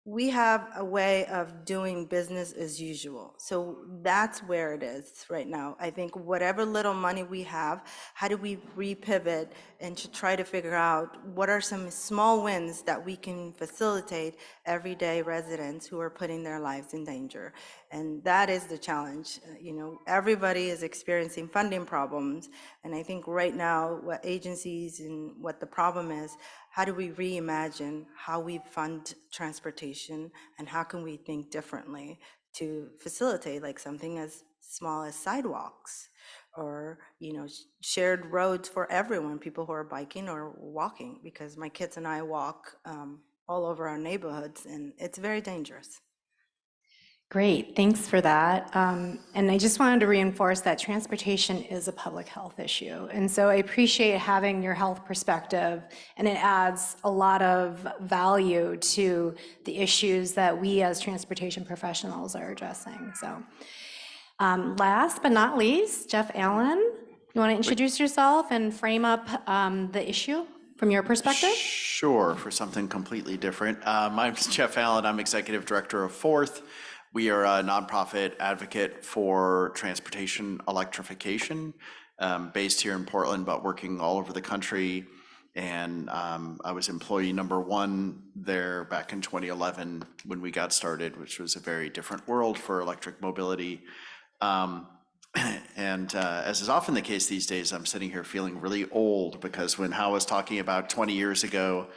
we have a way of doing business as usual. So that's where it is right now. I think whatever little money we have, how do we repivot and to try to figure out what are some small wins that we can facilitate everyday residents who are putting their lives in danger? And that is the challenge. Everybody is experiencing funding problems. And I think right now, what agencies and what the problem is, how do we reimagine how we fund transportation, and how can we think differently to facilitate like something as small as sidewalks or shared roads for everyone, people who are biking or walking, because my kids and I walk all over our neighborhoods, and it's very dangerous. Great, thanks for that. And I just wanted to reinforce that transportation is a public health issue. And so I appreciate having your health perspective, and it adds a lot of value to the issues that we as transportation professionals are addressing. So last but not least, Jeff Allen, you want to introduce yourself and frame up the issue from your perspective? Sure, for something completely different. My name's Jeff Allen. I'm Executive Director of Fourth. We are a nonprofit advocate for transportation electrification, based here in Portland, but working all over the country. And I was employee number 1 there back in 2011 when we got started, which was a very different world for electric mobility. And as is often the case these days, I'm sitting here feeling really old, because when Hal was talking about 20 years ago,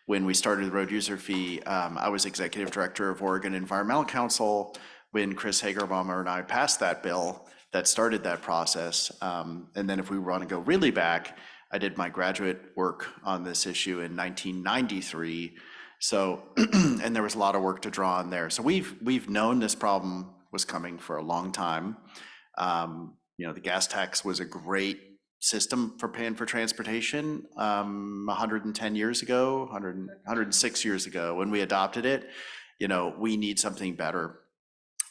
when we started the road user fee, I was executive director of Oregon Environmental Council when Chris Hagedorn and I passed that bill that started that process. And then if we want to go really back, I did my graduate work on this issue in 1993. So, and there was a lot of work to draw on there. So we've known this problem was coming for a long time. The gas tax was a great system for paying for transportation 110 years ago, 106 years ago when we adopted it. We need something better.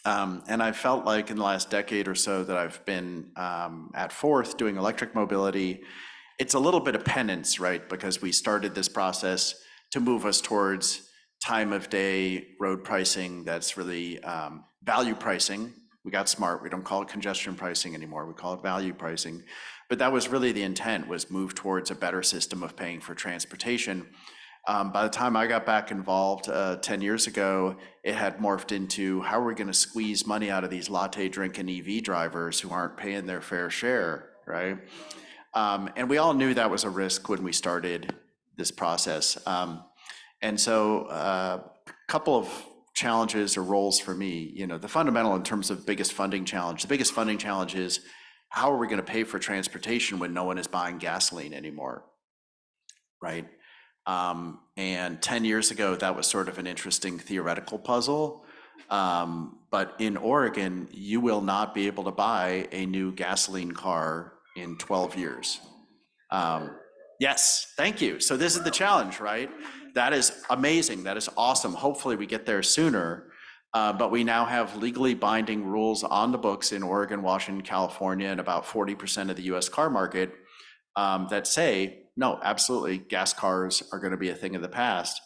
And I felt like in the last decade or so that I've been at Fourth doing electric mobility, it's a little bit of penance, right? Because we started this process to move us towards time of day road pricing that's really value pricing. We got smart. We don't call it congestion pricing anymore. We call it value pricing. But that was really the intent, was move towards a better system of paying for transportation. By the time I got back involved 10 years ago, it had morphed into how are we going to squeeze money out of these latte drinking EV drivers who aren't paying their fair share, right? And we all knew that was a risk when we started this process. And so a couple of challenges or roles for me, the fundamental in terms of biggest funding challenge, the biggest funding challenge is how are we going to pay for transportation when no one is buying gasoline anymore, right? And 10 years ago, that was sort of an interesting theoretical puzzle. But in Oregon, you will not be able to buy a new gasoline car in 12 years. Yes, thank you. So this is the challenge, right? That is amazing. That is awesome. Hopefully we get there sooner. But we now have legally binding rules on the books in Oregon, Washington, California, and about 40% of the US car market that say, no, absolutely, gas cars are going to be a thing of the past.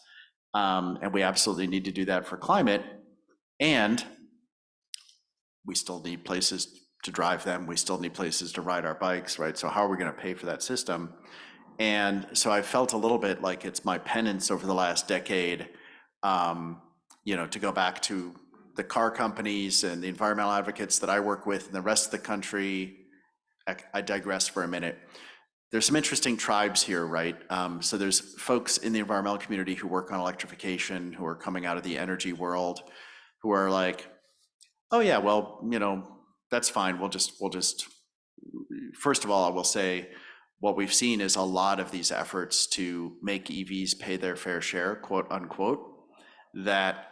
And we absolutely need to do that for climate. And we still need places to drive them. We still need places to ride our bikes, right? So how are we going to pay for that system? And so I felt a little bit like it's my penance over the last decade, to go back to the car companies and the environmental advocates that I work with and the rest of the country. I digress for a minute. There's some interesting tribes here, right? So there's folks in the environmental community who work on electrification, who are coming out of the energy world, who are like, oh yeah, well, that's fine. We'll just, first of all, I will say what we've seen is a lot of these efforts to make EVs pay their fair share, quote unquote, that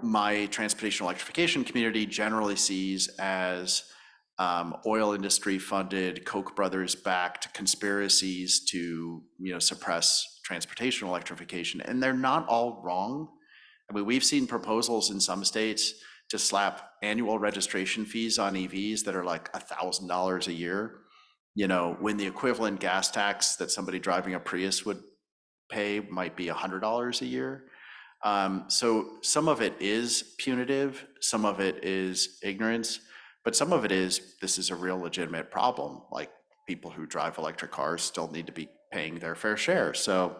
my transportation electrification community generally sees as oil industry funded, Koch brothers backed conspiracies to suppress transportation electrification. And they're not all wrong. I mean, we've seen proposals in some states to slap annual registration fees on EVs that are like $1,000 a year, when the equivalent gas tax that somebody driving a Prius would pay might be $100 a year. So some of it is punitive, some of it is ignorance, but some of it is, this is a real legitimate problem. Like, people who drive electric cars still need to be paying their fair share. So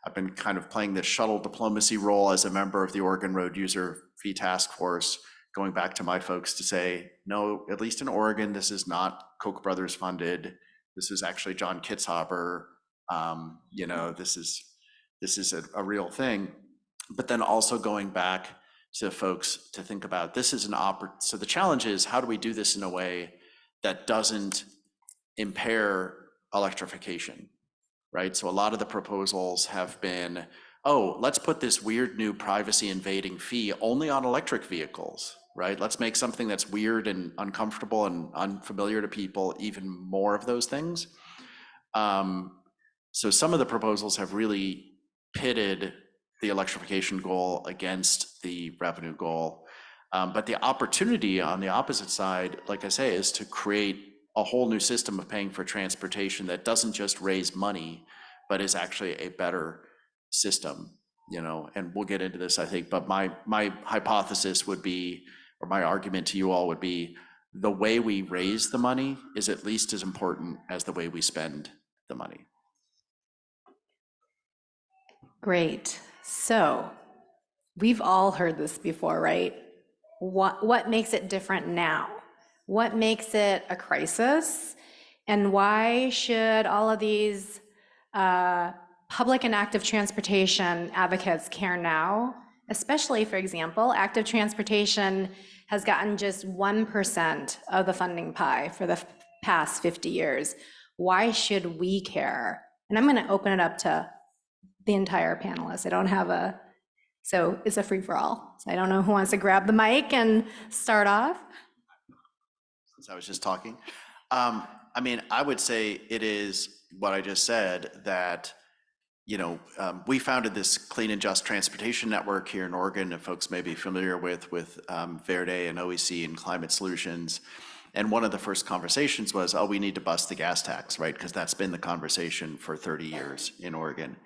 I've been kind of playing this shuttle diplomacy role as a member of the Oregon Road User Fee Task Force, going back to my folks to say, no, at least in Oregon, this is not Koch brothers funded. This is actually John Kitzhaber. This is a real thing. But then also going back to folks to think about, this is an so the challenge is, how do we do this in a way that doesn't impair electrification, right? So a lot of the proposals have been, oh, let's put this weird new privacy invading fee only on electric vehicles, right? Let's make something that's weird and uncomfortable and unfamiliar to people even more of those things. So some of the proposals have really pitted the electrification goal against the revenue goal. But the opportunity on the opposite side, like I say, is to create a whole new system of paying for transportation that doesn't just raise money, but is actually a better system, and we'll get into this, I think, but my hypothesis would be, or my argument to you all would be, the way we raise the money is at least as important as the way we spend the money. Great. So we've all heard this before, right? What makes it different now? What makes it a crisis? And why should all of these public and active transportation advocates care now? Especially, for example, active transportation has gotten just 1% of the funding pie for the past 50 years. Why should we care? And I'm going to open it up to the entire panelists. I don't have so it's a free-for-all. So I don't know who wants to grab the mic and start off. Since I was just talking, I would say it is what I just said, that we founded this Clean and Just Transportation Network here in Oregon, and folks may be familiar with Verde and OEC and Climate Solutions. And one of the first conversations was, oh, we need to bust the gas tax, right? Because that's been the conversation for 30 years in Oregon.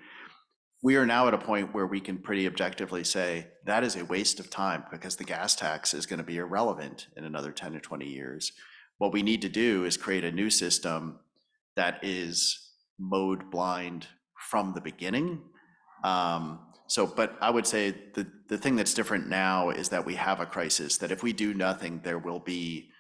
We are now at a point where we can pretty objectively say that is a waste of time, because the gas tax is going to be irrelevant in another 10 to 20 years. What we need to do is create a new system that is mode blind from the beginning. But I would say the thing that's different now is that we have a crisis, that if we do nothing, there will be,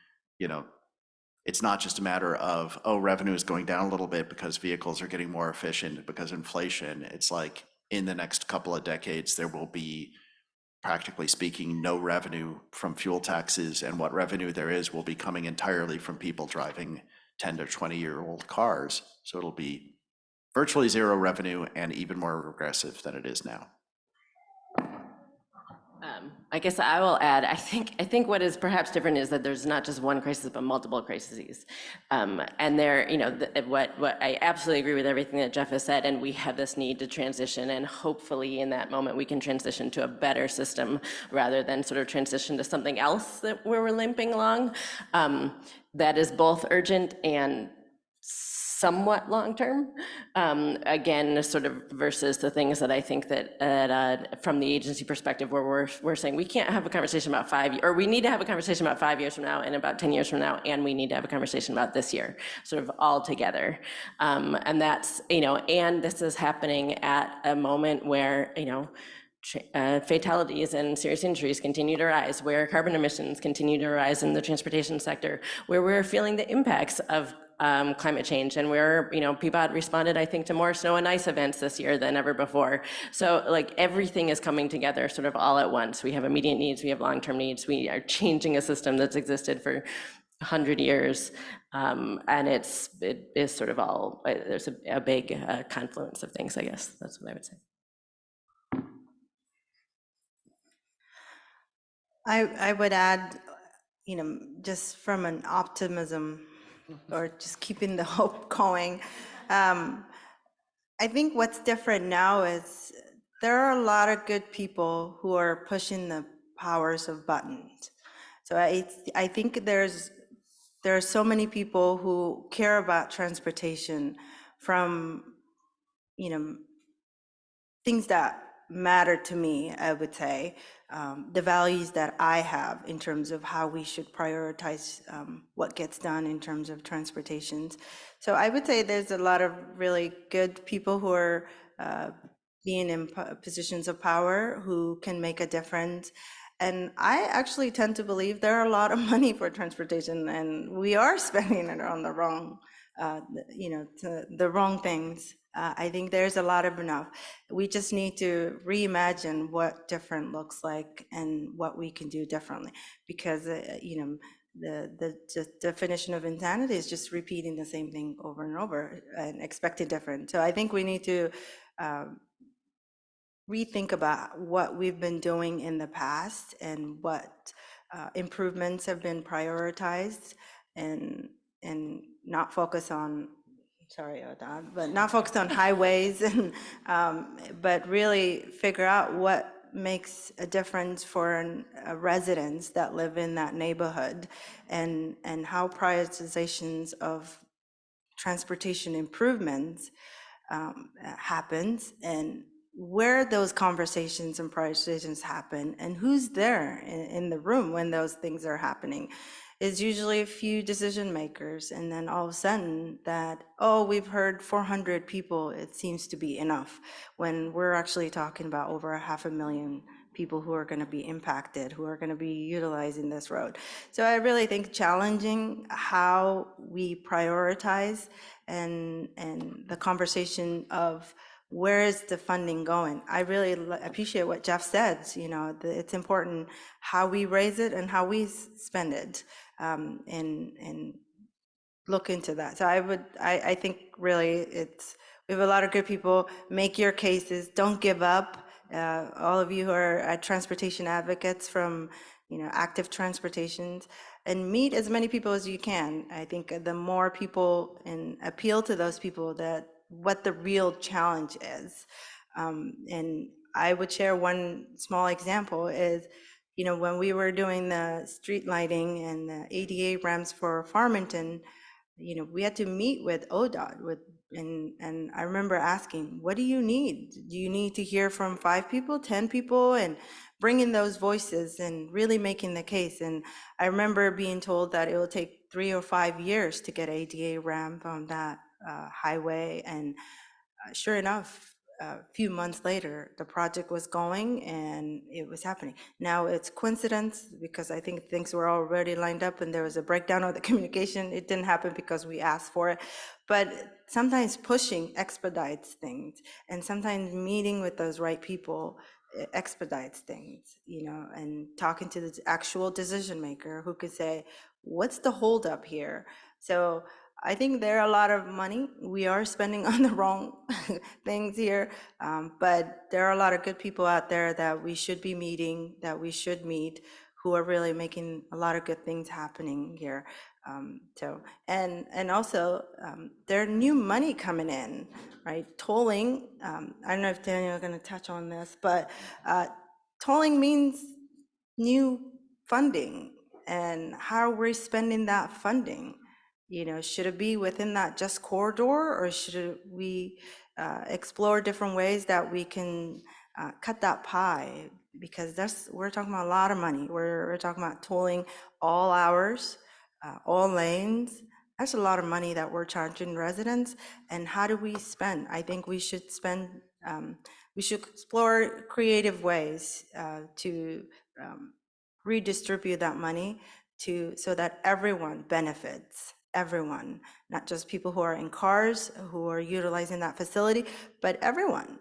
it's not just a matter of, oh, revenue is going down a little bit because vehicles are getting more efficient because inflation. It's like, in the next couple of decades, there will be, practically speaking, no revenue from fuel taxes, and what revenue there is will be coming entirely from people driving 10 to 20-year-old cars. So it'll be virtually zero revenue and even more regressive than it is now. I guess I will add, I think what is perhaps different is that there's not just one crisis, but multiple crises. And there, what I absolutely agree with everything that Jeff has said, and we have this need to transition, and hopefully in that moment, we can transition to a better system rather than sort of transition to something else that where we're limping along. That is both urgent and somewhat long-term. Again, sort of versus the things that I think that from the agency perspective, where we're saying we can't have a conversation about or we need to have a conversation about 5 years from now and about 10 years from now, and we need to have a conversation about this year, sort of all together. And that's, and this is happening at a moment where, fatalities and serious injuries continue to rise, where carbon emissions continue to rise in the transportation sector, where we're feeling the impacts of climate change, and where PBOT responded, I think, to more snow and ice events this year than ever before. So like everything is coming together sort of all at once. We have immediate needs, we have long-term needs, we are changing a system that's existed for 100 years, and it is sort of all, there's a big confluence of things, I guess. That's what I would say. I would add, just from an optimism or just keeping the hope going. I think what's different now is there are a lot of good people who are pushing the powers of buttons. So I think there are so many people who care about transportation, from, things that matter to me, I would say, the values that I have in terms of how we should prioritize what gets done in terms of transportations. So I would say there's a lot of really good people who are being in positions of power who can make a difference. And I actually tend to believe there are a lot of money for transportation, and we are spending it on the wrong, the wrong things. I think there's a lot of enough. We just need to reimagine what different looks like and what we can do differently, because the definition of insanity is just repeating the same thing over and over and expecting different. So I think we need to rethink about what we've been doing in the past and what improvements have been prioritized, and not focus on, sorry about that, but not focus on highways, and but really figure out what makes a difference for residents that live in that neighborhood, and how prioritizations of transportation improvements happens, and where those conversations and prioritizations happen, and who's there in the room when those things are happening. Is usually a few decision makers, and then all of a sudden that, oh, we've heard 400 people, it seems to be enough, when we're actually talking about over 500,000 people who are going to be impacted, who are going to be utilizing this road. So I really think challenging how we prioritize, and the conversation of where is the funding going. I really appreciate what Jeff said. It's important how we raise it and how we spend it, and look into that. So I think really we have a lot of good people. Make your cases, don't give up. All of you who are transportation advocates from active transportations, and meet as many people as you can. I think the more people, and appeal to those people that what the real challenge is. And I would share one small example is, when we were doing the street lighting and the ADA ramps for Farmington, we had to meet with ODOT, and I remember asking, what do you need? Do you need to hear from 5 people, 10 people? And bringing those voices and really making the case. And I remember being told that it will take 3 or 5 years to get ADA ramp on that highway. And sure enough, a few months later, the project was going and it was happening. Now it's coincidence, because I think things were already lined up and there was a breakdown of the communication. It didn't happen because we asked for it. But sometimes pushing expedites things, and sometimes meeting with those right people expedites things, and talking to the actual decision maker who could say, what's the holdup here? So I think there are a lot of money. We are spending on the wrong things here, but there are a lot of good people out there that we should be meeting, that we should meet, who are really making a lot of good things happening here. And also, there are new money coming in, right? Tolling, I don't know if Daniel is going to touch on this, but tolling means new funding, and how we're spending that funding. Should it be within that just corridor, or should we explore different ways that we can cut that pie? Because we're talking about a lot of money. We're talking about tolling all hours, all lanes. That's a lot of money that we're charging residents. And how do we spend? I think we should we should explore creative ways to redistribute that money so that everyone benefits. Everyone, not just people who are in cars, who are utilizing that facility, but everyone.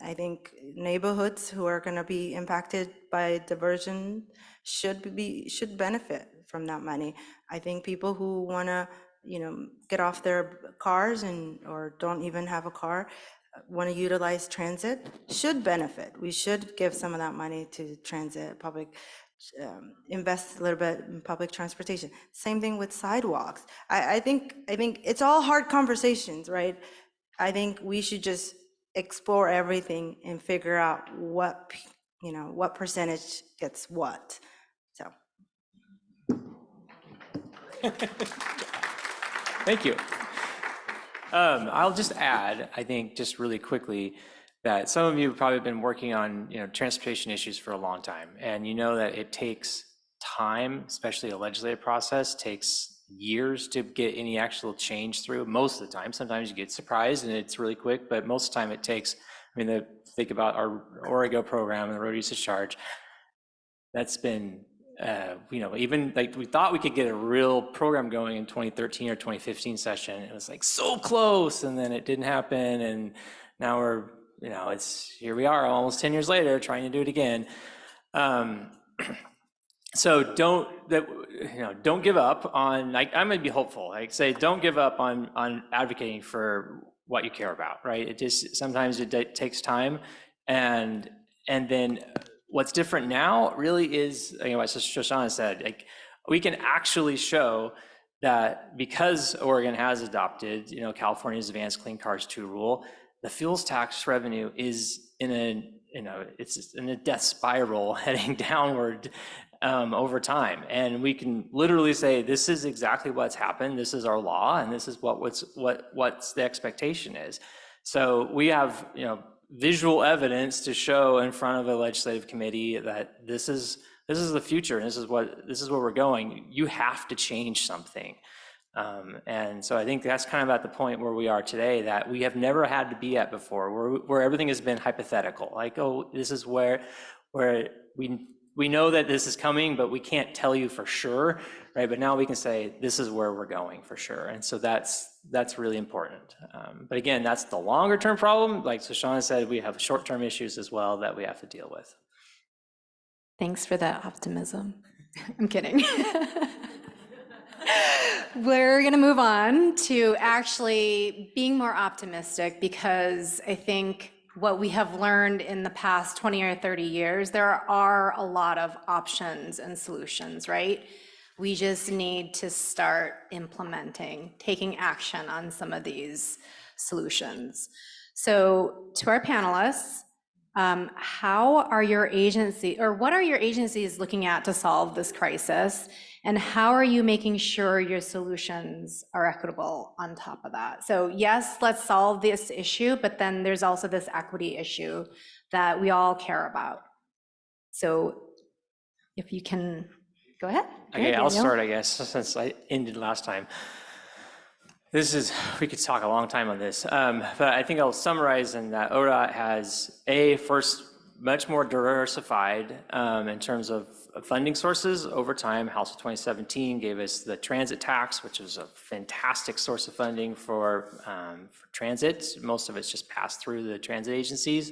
I think neighborhoods who are going to be impacted by diversion should benefit from that money. I think people who want to, get off their cars or don't even have a car, want to utilize transit, should benefit. We should give some of that money to transit, invest a little bit in public transportation. Same thing with sidewalks. I think it's all hard conversations, right? I think we should just explore everything and figure out what percentage gets what. So. Thank you. I'll just add, I think, just really quickly, that some of you have probably been working on, transportation issues for a long time, and you know that it takes time, especially a legislative process, takes years to get any actual change through. Most of the time, sometimes you get surprised and it's really quick, but most of the time it takes. Think about our Origo program and the road usage charge. That's been, even like we thought we could get a real program going in 2013 or 2015 session. It was like so close, and then it didn't happen, and now we're, here we are almost 10 years later trying to do it again. So don't give up on, I'm going to be hopeful. Don't give up on advocating for what you care about, right? It just, sometimes it takes time. And then what's different now really is, as Shoshana said, we can actually show that because Oregon has adopted, California's Advanced Clean Cars 2 rule, the fuels tax revenue is it's in a death spiral heading downward over time. And we can literally say, this is exactly what's happened. This is our law, and this is what's the expectation is. So we have, visual evidence to show in front of a legislative committee that this is the future, and this is where we're going. You have to change something. And so I think that's kind of at the point where we are today, that we have never had to be at before, where everything has been hypothetical. This is where we know that this is coming, but we can't tell you for sure, right? But now we can say, this is where we're going for sure. And so that's really important. But again, that's the longer term problem. Like Shoshana said, we have short-term issues as well that we have to deal with. Thanks for that optimism. I'm kidding. We're going to move on to actually being more optimistic, because I think what we have learned in the past 20 or 30 years, there are a lot of options and solutions, right? We just need to start implementing, taking action on some of these solutions. So to our panelists, how are your what are your agencies looking at to solve this crisis? And how are you making sure your solutions are equitable on top of that? So yes, let's solve this issue, but then there's also this equity issue that we all care about. So if you can, go ahead. Okay, I'll start, I guess, since I ended last time. We could talk a long time on this, but I think I'll summarize in that ODOT has first, much more diversified in terms of funding sources over time. House of 2017 gave us the transit tax, which is a fantastic source of funding for transit. Most of it's just passed through the transit agencies.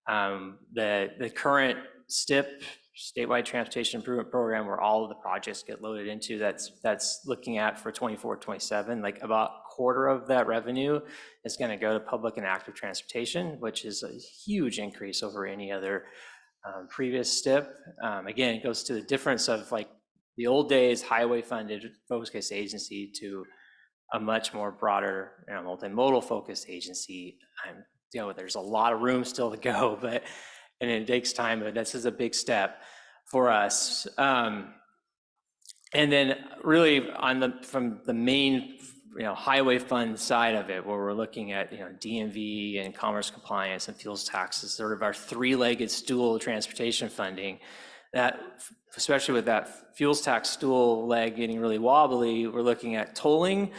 The current STIP, statewide transportation improvement program, where all of the projects get loaded into, that's looking at for 24, 27, like about a quarter of that revenue is going to go to public and active transportation, which is a huge increase over any other previous STIP. Again, it goes to the difference of like the old days highway funded focused agency to a much more broader, multimodal focused agency. There's a lot of room still to go, and it takes time, but this is a big step for us. And then really from the main highway fund side of it, where we're looking at DMV and commerce compliance and fuels taxes, sort of our three-legged stool of transportation funding, that especially with that fuels tax stool leg getting really wobbly, we're looking at tolling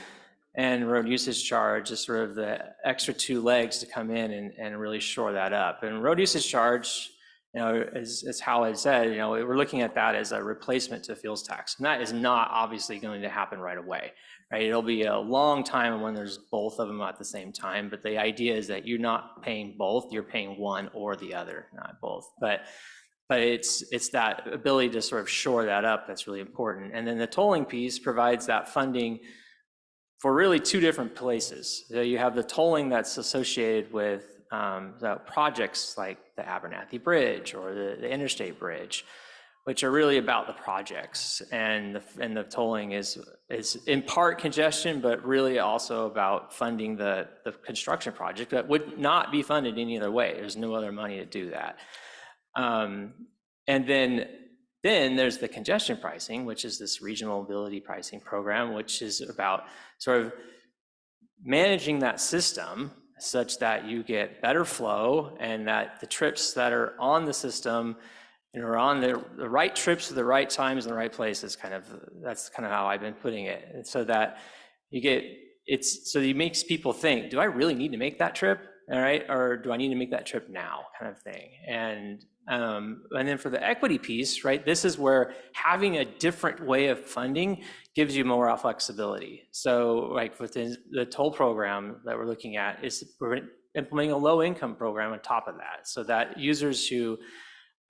and road usage charge is sort of the extra two legs to come in and really shore that up. And road usage charge, as Howard said, we're looking at that as a replacement to fuels tax. And that is not obviously going to happen right away, right? It'll be a long time when there's both of them at the same time. But the idea is that you're not paying both, you're paying one or the other, not both. But it's that ability to sort of shore that up that's really important. And then the tolling piece provides that funding for really two different places. So you have the tolling that's associated with projects like the Abernathy Bridge or the Interstate Bridge, which are really about the projects. And the tolling is in part congestion, but really also about funding the construction project that would not be funded any other way. There's no other money to do that. And then there's the congestion pricing, which is this regional mobility pricing program, which is about sort of managing that system such that you get better flow and that the trips that are on the system are on the right trips at the right times in the right places. That's kind of how I've been putting it. And so that it makes people think, do I really need to make that trip? All right, or do I need to make that trip now, kind of thing. And then for the equity piece, right, this is where having a different way of funding gives you more flexibility. So like within the toll program that we're looking at, we're implementing a low income program on top of that, so that users who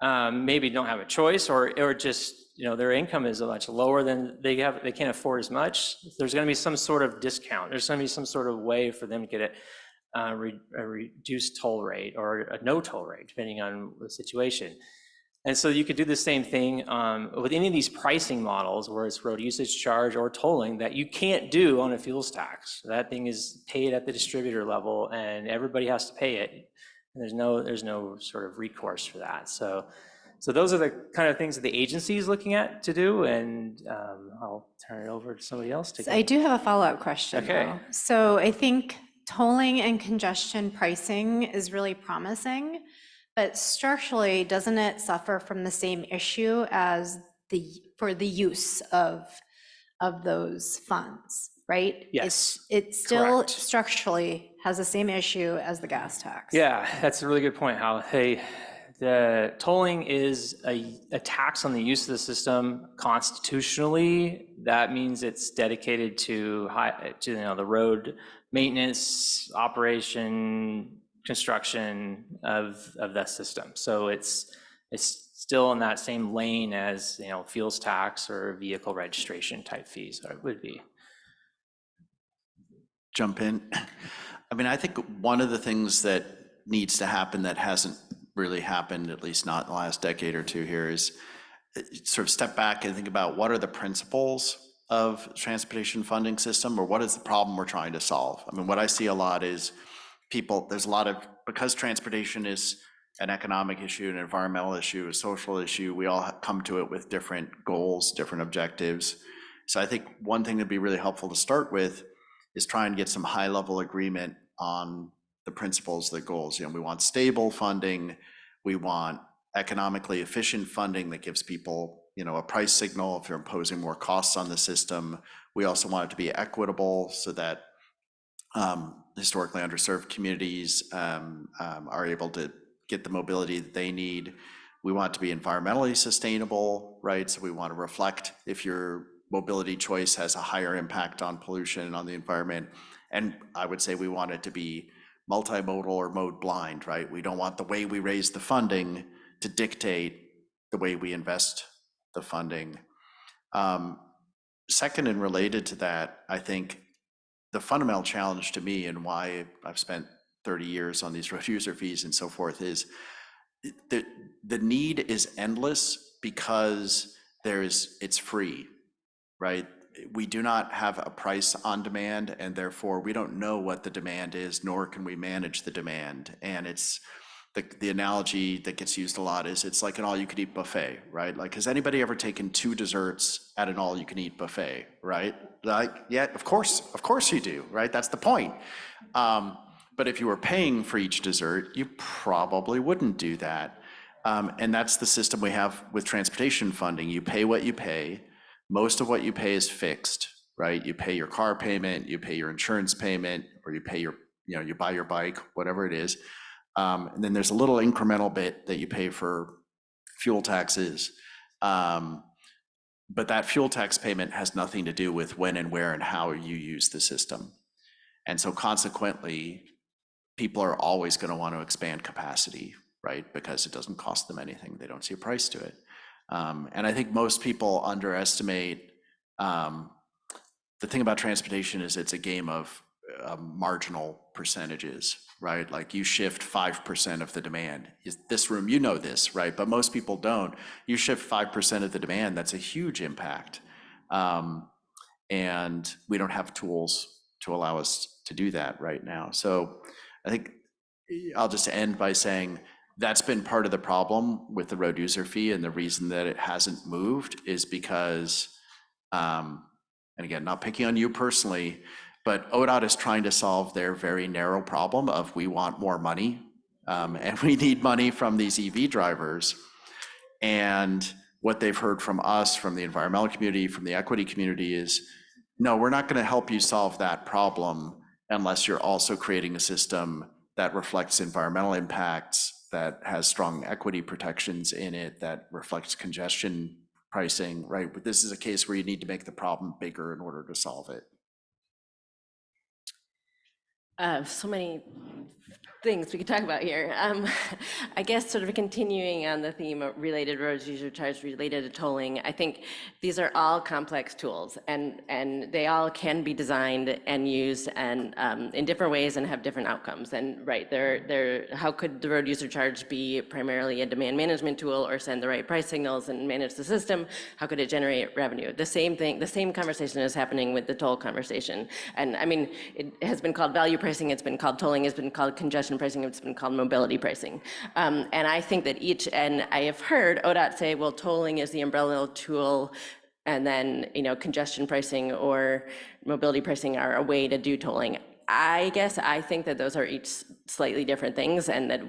maybe don't have a choice or just their income is much lower than they can't afford as much, there's going to be some sort of discount. There's going to be some sort of way for them to get a reduced toll rate or a no toll rate, depending on the situation. And so you could do the same thing with any of these pricing models, where it's road usage charge or tolling, that you can't do on a fuels tax. That thing is paid at the distributor level, and everybody has to pay it. And there's no sort of recourse for that. So those are the kind of things that the agency is looking at to do, and I'll turn it over to somebody else to. I do have a follow-up question. Okay. Though. So I think tolling and congestion pricing is really promising, but structurally, doesn't it suffer from the same issue as for the use of those funds, right? Yes. It still Correct. Structurally has the same issue as the gas tax. Yeah, that's a really good point, Hal. Hey, the tolling is a tax on the use of the system constitutionally. That means it's dedicated to the road maintenance, operation, construction of that system. So it's still in that same lane as fuels tax or vehicle registration type fees would be. Jump in. I mean, I think one of the things that needs to happen that hasn't really happened, at least not in the last decade or two here, is sort of step back and think about what are the principles of transportation funding system, or what is the problem we're trying to solve. I mean, what I see a lot is because transportation is an economic issue, an environmental issue, a social issue, we all come to it with different goals, different objectives. So I think one thing that'd be really helpful to start with is try and get some high-level agreement on the principles, the goals. We want stable funding, we want economically efficient funding that gives people a price signal if you're imposing more costs on the system. We also want it to be equitable so that historically underserved communities are able to get the mobility that they need. We want it to be environmentally sustainable, right? So we want to reflect if your mobility choice has a higher impact on pollution and on the environment. And I would say we want it to be multimodal or mode blind, right? We don't want the way we raise the funding to dictate the way we invest the funding. Second, and related to that, I think the fundamental challenge to me and why I've spent 30 years on these road user fees and so forth is the need is endless because it's free, right? We do not have a price on demand, and therefore we don't know what the demand is, nor can we manage the demand. And it's the analogy that gets used a lot is it's like an all-you-can-eat buffet, right? Like, has anybody ever taken 2 desserts at an all-you-can-eat buffet, right? Like, yeah, of course you do, right? That's the point. But if you were paying for each dessert, you probably wouldn't do that. And that's the system we have with transportation funding. You pay what you pay. Most of what you pay is fixed, right? You pay your car payment, you pay your insurance payment, or you pay you buy your bike, whatever it is. And then there's a little incremental bit that you pay for fuel taxes. But that fuel tax payment has nothing to do with when and where and how you use the system. And so consequently, people are always going to want to expand capacity, right? Because it doesn't cost them anything. They don't see a price to it. And I think most people underestimate the thing about transportation is it's a game of marginal percentages, right? Like you shift 5% of the demand. This room, you know this, right? But most people don't. You shift 5% of the demand, that's a huge impact. And we don't have tools to allow us to do that right now. So I think I'll just end by saying that's been part of the problem with the road user fee, and the reason that it hasn't moved is because, and again, not picking on you personally, but ODOT is trying to solve their very narrow problem of we want more money, and we need money from these EV drivers. And what they've heard from us, from the environmental community, from the equity community is, no, we're not going to help you solve that problem unless you're also creating a system that reflects environmental impacts, that has strong equity protections in it, that reflects congestion pricing, right? But this is a case where you need to make the problem bigger in order to solve it. So many things we could talk about here. I guess sort of continuing on the theme of related road user charge related to tolling, I think these are all complex tools, and they all can be designed and used and in different ways and have different outcomes. And right, how could the road user charge be primarily a demand management tool or send the right price signals and manage the system? How could it generate revenue? The same thing, the same conversation is happening with the toll conversation. And I mean, it has been called value pricing, it's been called tolling, it's been called congestion pricing, it's been called mobility pricing. And I think that and I have heard ODOT say, well, tolling is the umbrella tool, and then, congestion pricing or mobility pricing are a way to do tolling. I guess I think that those are each slightly different things, and that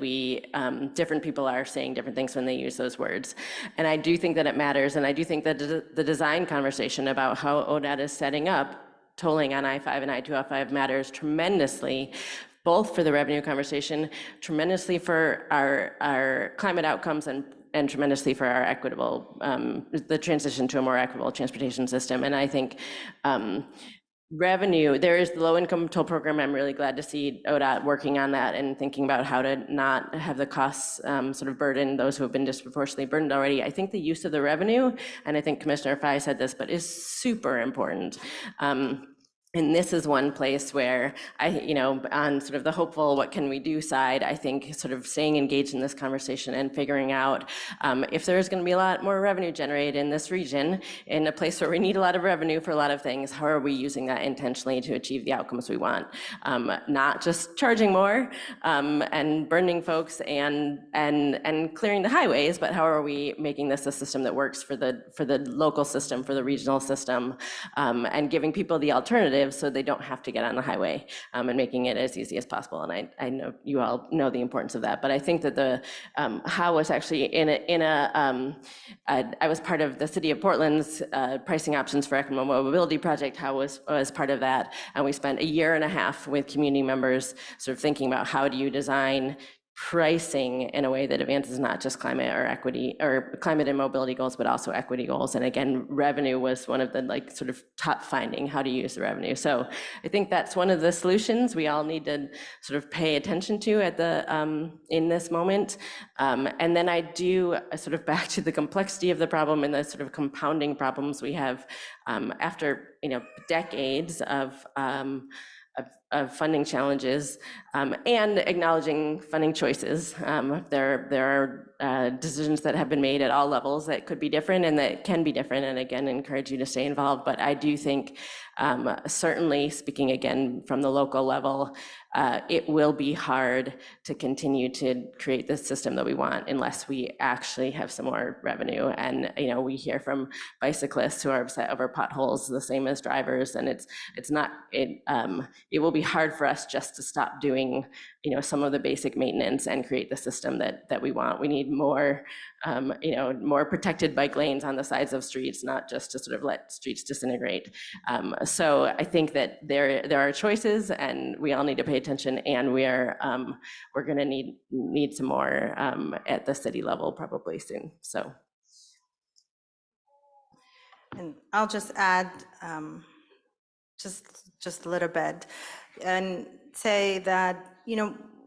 different people are saying different things when they use those words. And I do think that it matters, and I do think that the design conversation about how ODOT is setting up tolling on I-5 and I-205 matters tremendously, both for the revenue conversation, tremendously for our climate outcomes, and tremendously for our equitable, the transition to a more equitable transportation system. And I think revenue, there is the low-income toll program. I'm really glad to see ODOT working on that and thinking about how to not have the costs sort of burden those who have been disproportionately burdened already. I think the use of the revenue, and I think Commissioner Fye said this, but is super important. And this is one place where on sort of the hopeful, what can we do side, I think sort of staying engaged in this conversation and figuring out if there's going to be a lot more revenue generated in this region, in a place where we need a lot of revenue for a lot of things, how are we using that intentionally to achieve the outcomes we want? Not just charging more and burdening folks and clearing the highways, but how are we making this a system that works for the local system, for the regional system, and giving people the alternative so they don't have to get on the highway, and making it as easy as possible. And I know you all know the importance of that, but I think that the how was actually I was part of the City of Portland's pricing options for equitable mobility project. How was part of that, and we spent a year and a half with community members sort of thinking about how do you design pricing in a way that advances not just climate or equity or climate and mobility goals, but also equity goals. And again, revenue was one of the like sort of top finding how to use the revenue. So I think that's one of the solutions we all need to sort of pay attention to at the in this moment. And then I do sort of back to the complexity of the problem and the sort of compounding problems we have after decades of funding challenges and acknowledging funding choices. There are decisions that have been made at all levels that could be different and that can be different, and again, encourage you to stay involved. But I do think, certainly speaking again from the local level, it will be hard to continue to create the system that we want unless we actually have some more revenue. And we hear from bicyclists who are upset over potholes, the same as drivers, and it will be hard for us just to stop doing some of the basic maintenance and create the system that we want. We need more more protected bike lanes on the sides of streets, not just to sort of let streets disintegrate. So I think that there are choices, and we all need to pay attention, and we're going to need some more at the city level probably soon. So. And I'll just add just a little bit and say that,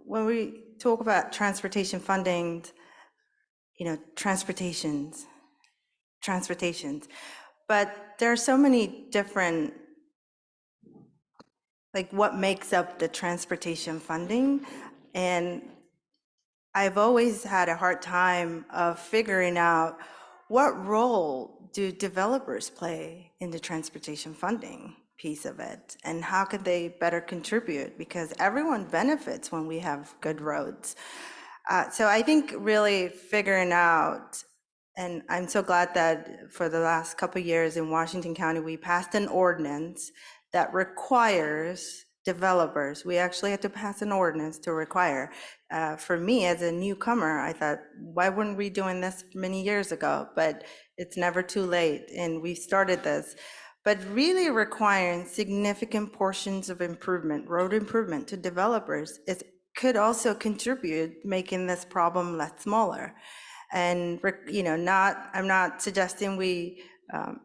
when we talk about transportation funding, transportations, but there are so many different, like what makes up the transportation funding. And I've always had a hard time of figuring out what role do developers play in the transportation funding piece of it, and how could they better contribute, because everyone benefits when we have good roads. So I think really figuring out, and I'm so glad that for the last couple of years in Washington County, we passed an ordinance that requires developers. We actually had to pass an ordinance to require. For me as a newcomer, I thought, why weren't we doing this many years ago? But it's never too late, and we started this. But really requiring significant portions of improvement, road improvement to developers could also contribute making this problem less smaller. And I'm not suggesting we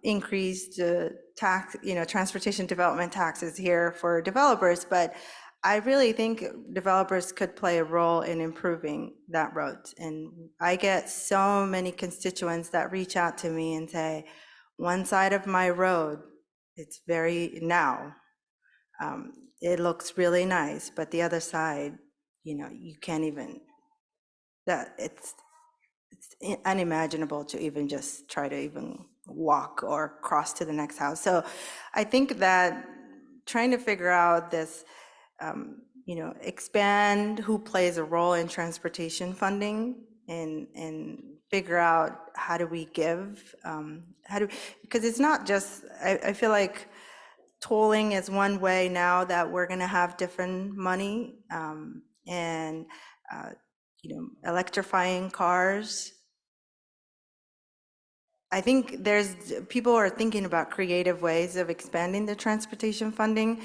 increase the tax, transportation development taxes here for developers, but I really think developers could play a role in improving that road. And I get so many constituents that reach out to me and say, one side of my road, it's it looks really nice, but the other side, you can't even, it's unimaginable to even just try to even walk or cross to the next house. So I think that trying to figure out this, expand who plays a role in transportation funding, and figure out how do we give, because it's not just, I feel like tolling is one way now that we're going to have different money, and electrifying cars. I think people are thinking about creative ways of expanding the transportation funding,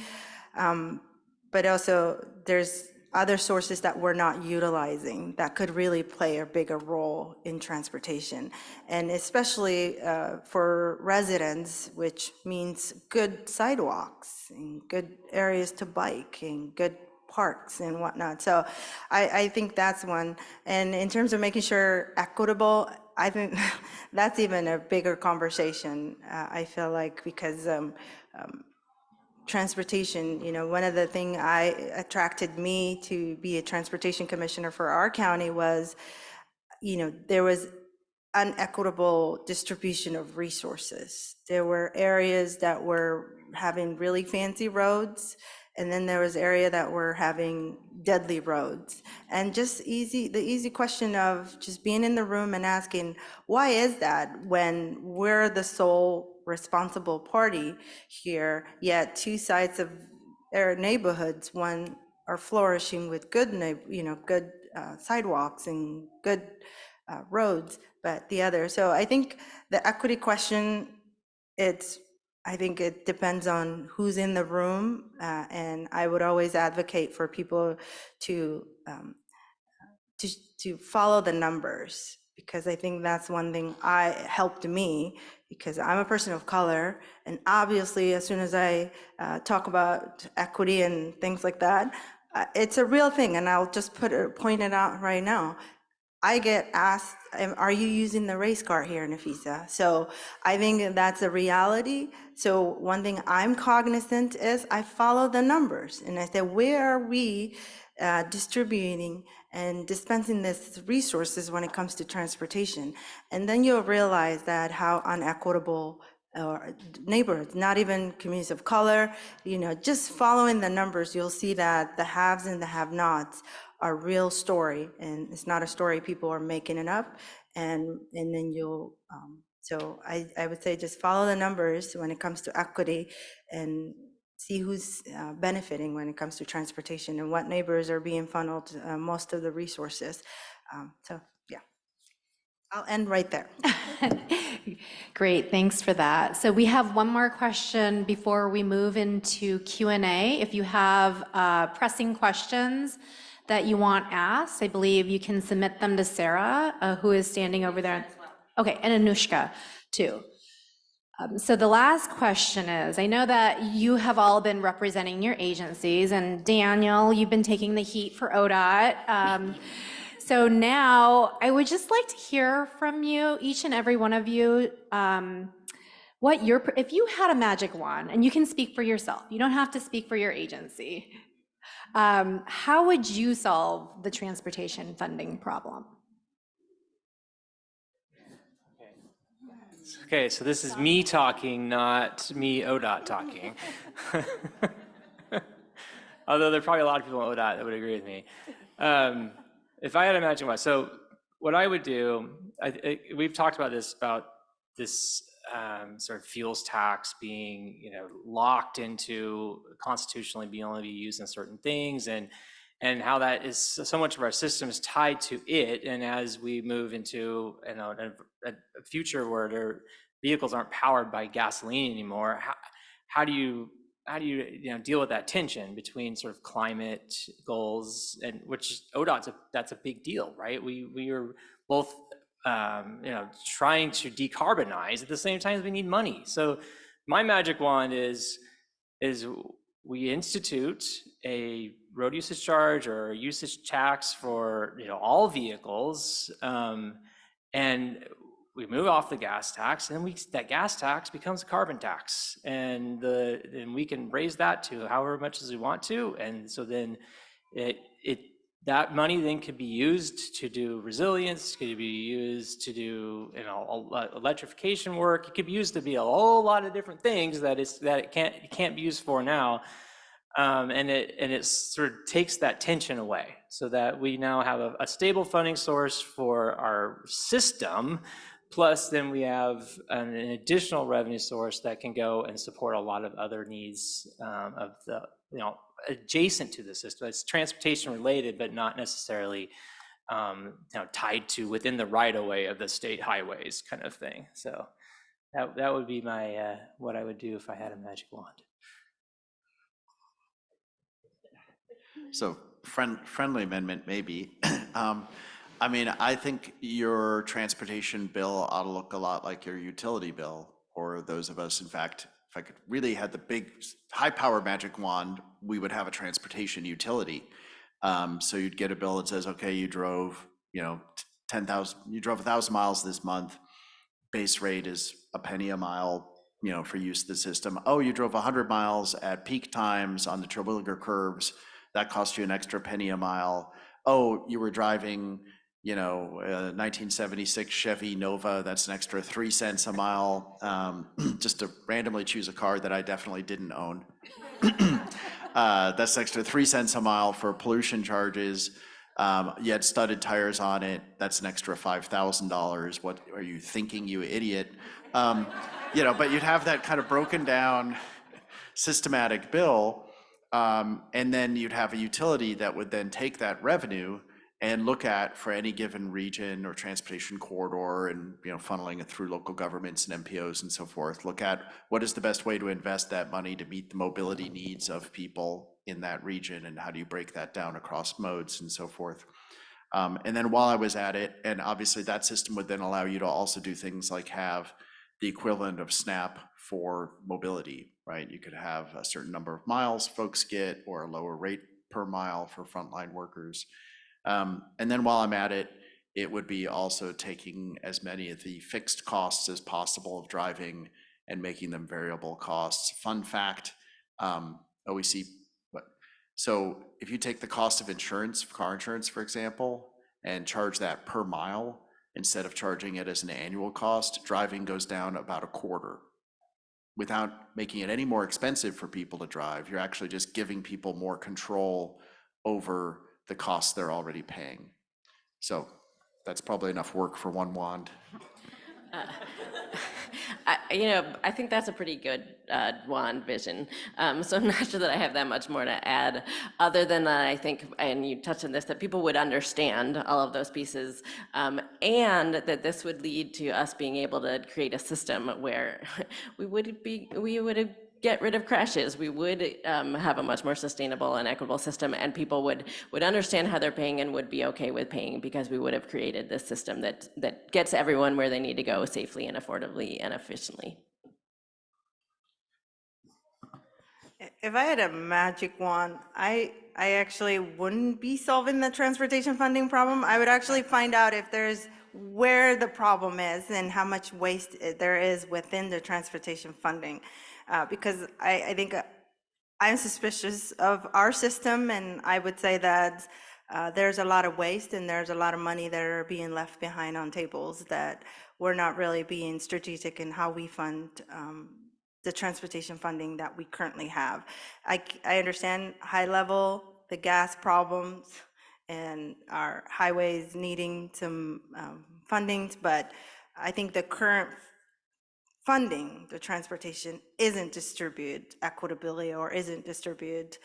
but also there's other sources that we're not utilizing that could really play a bigger role in transportation, and especially for residents, which means good sidewalks and good areas to bike and good parks and whatnot. So I think that's one. And in terms of making sure equitable, I think that's even a bigger conversation, I feel like, because transportation, one of the things attracted me to be a transportation commissioner for our county was, there was unequitable distribution of resources. There were areas that were having really fancy roads, and then there was area that were having deadly roads. And just the easy question of just being in the room and asking, why is that when we're the sole responsible party here, yet two sides of their neighborhoods, one are flourishing with good sidewalks and good roads, but the other. So I think the equity question, I think it depends on who's in the room, and I would always advocate for people to to, to follow the numbers, because I think that's one thing helped me, because I'm a person of color, and obviously as soon as I talk about equity and things like that, it's a real thing, and I'll just point it out right now. I get asked, are you using the race car here, Nafisa? So I think that's a reality. So one thing I'm cognizant is I follow the numbers, and I say, where are we distributing and dispensing these resources when it comes to transportation? And then you'll realize that how unequitable neighborhoods, not even communities of color, just following the numbers, you'll see that the haves and the have-nots are real story, and it's not a story people are making it up. And then you'll, so I would say just follow the numbers when it comes to equity, and see who's benefiting when it comes to transportation, and what neighbors are being funneled most of the resources. So yeah, I'll end right there. Great, thanks for that. So we have one more question before we move into Q&A. If you have pressing questions that you want asked, I believe you can submit them to Sarah, who is standing over there. Okay, and Anushka too. So the last question is, I know that you have all been representing your agencies, and Daniel, you've been taking the heat for ODOT. So now I would just like to hear from you, each and every one of you, if you had a magic wand, and you can speak for yourself, you don't have to speak for your agency, how would you solve the transportation funding problem? Okay, so this is me talking, not me ODOT talking. Although there are probably a lot of people in ODOT that would agree with me. If I had a magic wand, so what I would do, we've talked about this sort of fuels tax being, locked into constitutionally being only be used in certain things, and how that is so much of our system is tied to it. And as we move into a future where vehicles aren't powered by gasoline anymore, how do you deal with that tension between sort of climate goals, and which ODOT's that's a big deal, right? We are both trying to decarbonize at the same time as we need money. So my magic wand is we institute a road usage charge or a usage tax for all vehicles, and we move off the gas tax, and that gas tax becomes a carbon tax, and we can raise that to however much as we want to, and so then that money then could be used to do resilience, could be used to do electrification work. It could be used to be a whole lot of different things that it can't be used for now, and it sort of takes that tension away, so that we now have a stable funding source for our system. Plus, then we have an additional revenue source that can go and support a lot of other needs of the, adjacent to the system. It's transportation related, but not necessarily tied to within the right-of-way of the state highways kind of thing. So that would be my what I would do if I had a magic wand. So friendly amendment, maybe. I think your transportation bill ought to look a lot like your utility bill, or those of us, in fact, if I could really had the big high power magic wand, we would have a transportation utility. So you'd get a bill that says, okay, you drove, 1,000 miles this month. Base rate is a penny a mile, for use of the system. Oh, you drove 100 miles at peak times on the Terwilliger curves. That cost you an extra penny a mile. Oh, you were driving, a 1976 Chevy Nova, that's an extra 3 cents a mile, just to randomly choose a car that I definitely didn't own. That's an extra 3 cents a mile for pollution charges. You had studded tires on it, that's an extra $5,000. What are you thinking, you idiot? But you'd have that kind of broken down systematic bill, and then you'd have a utility that would then take that revenue and look at, for any given region or transportation corridor, and funneling it through local governments and MPOs and so forth, look at what is the best way to invest that money to meet the mobility needs of people in that region, and how do you break that down across modes and so forth. And then while I was at it, and obviously that system would then allow you to also do things like have the equivalent of SNAP for mobility, right? You could have a certain number of miles folks get or a lower rate per mile for frontline workers. And then while I'm at it, it would be also taking as many of the fixed costs as possible of driving and making them variable costs. Fun fact, OEC, so if you take the cost of insurance, car insurance, for example, and charge that per mile, instead of charging it as an annual cost, driving goes down about a quarter. Without making it any more expensive for people to drive, you're actually just giving people more control over the costs they're already paying. So that's probably enough work for one wand. I think that's a pretty good wand vision. So I'm not sure that I have that much more to add, other than that I think, and you touched on this, that people would understand all of those pieces, and that this would lead to us being able to create a system where we would get rid of crashes. We would have a much more sustainable and equitable system, and people would understand how they're paying and would be okay with paying, because we would have created this system that gets everyone where they need to go safely and affordably and efficiently. If I had a magic wand, I actually wouldn't be solving the transportation funding problem. I would actually find out if there's where the problem is and how much waste there is within the transportation funding. Because I think I'm suspicious of our system, and I would say that there's a lot of waste and there's a lot of money that are being left behind on tables, that we're not really being strategic in how we fund the transportation funding that we currently have. I understand high level, the gas problems and our highways needing some fundings, but I think the current funding, the transportation, isn't distributed equitably or isn't distributed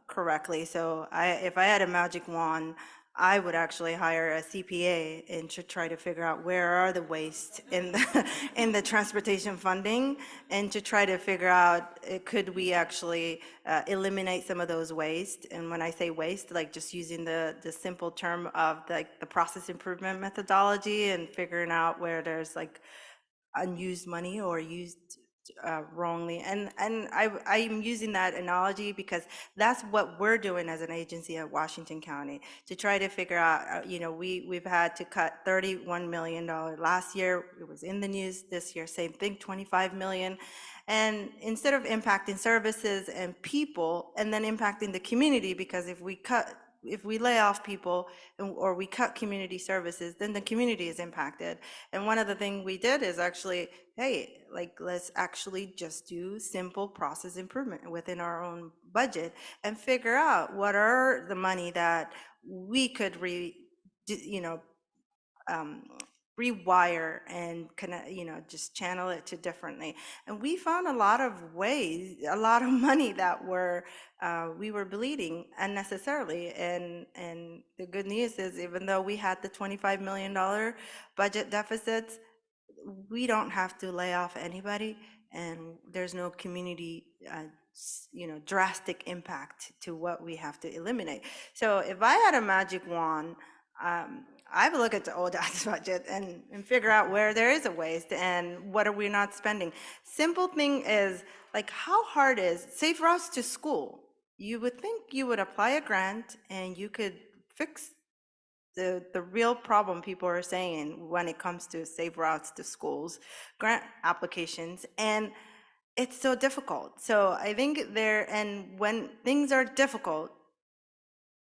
correctly. So if I had a magic wand, I would actually hire a CPA and to try to figure out where are the waste in the transportation funding, and to try to figure out could we actually eliminate some of those waste. And when I say waste, like just using the simple term of the process improvement methodology and figuring out where there's like unused money or used wrongly. And I'm using that analogy because that's what we're doing as an agency at Washington County, to try to figure out, we've had to cut $31 million. Last year, it was in the news. This year, same thing, 25 million. And instead of impacting services and people and then impacting the community, because if we lay off people or we cut community services, then the community is impacted. And one of the things we did is actually, hey, like, let's actually just do simple process improvement within our own budget and figure out what are the money that we could rewire and just channel it to differently. And we found a lot of ways, a lot of money that we were bleeding unnecessarily. And the good news is, even though we had the $25 million budget deficits, we don't have to lay off anybody, and there's no community drastic impact to what we have to eliminate. So if I had a magic wand, I would look at the ODOT's budget and figure out where there is a waste and what are we not spending. Simple thing is, like, how hard is safe routes to school? You would think you would apply a grant and you could fix the real problem people are saying when it comes to safe routes to schools, grant applications, and it's so difficult. So I think and when things are difficult,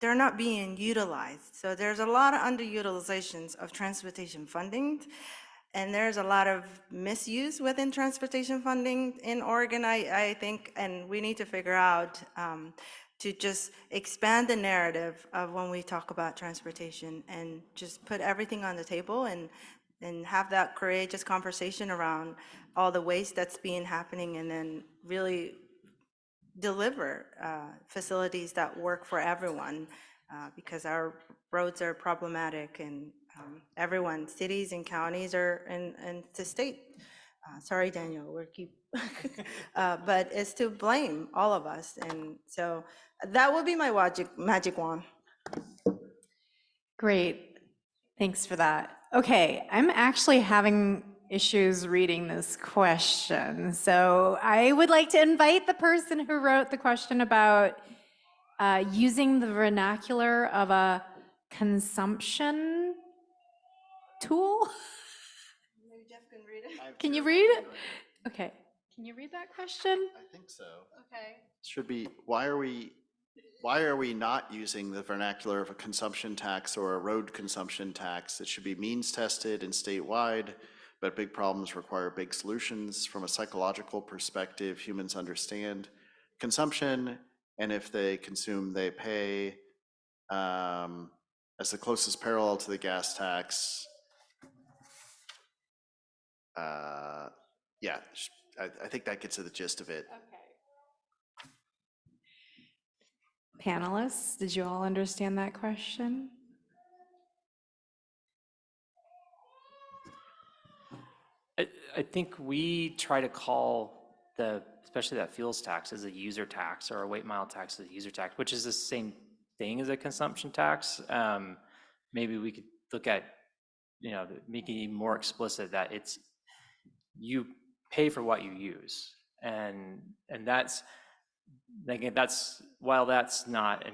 they're not being utilized. So there's a lot of underutilizations of transportation funding, and there's a lot of misuse within transportation funding in Oregon, I think, and we need to figure out to just expand the narrative of when we talk about transportation, and just put everything on the table and have that courageous conversation around all the waste that's being happening, and then really deliver facilities that work for everyone, because our roads are problematic, and everyone, cities and counties and the state. Sorry, Daniel, we're but it's to blame all of us. And so that would be my magic wand. Great. Thanks for that. Okay, I'm actually having issues reading this question. So I would like to invite the person who wrote the question about using the vernacular of a consumption tool. Maybe Jeff can read it. Can you read it? Okay. Can you read that question? I think so. Okay. Should be, why are we not using the vernacular of a consumption tax or a road consumption tax? It should be means tested and statewide, but big problems require big solutions. From a psychological perspective, humans understand consumption, and if they consume, they pay. As the closest parallel to the gas tax. Yeah, I think that gets to the gist of it. Panelists, did you all understand that question? I think we try to call especially that fuels tax as a user tax, or a weight mile tax as a user tax, which is the same thing as a consumption tax. Maybe we could look at, making it more explicit that you pay for what you use. And that's, again, while that's not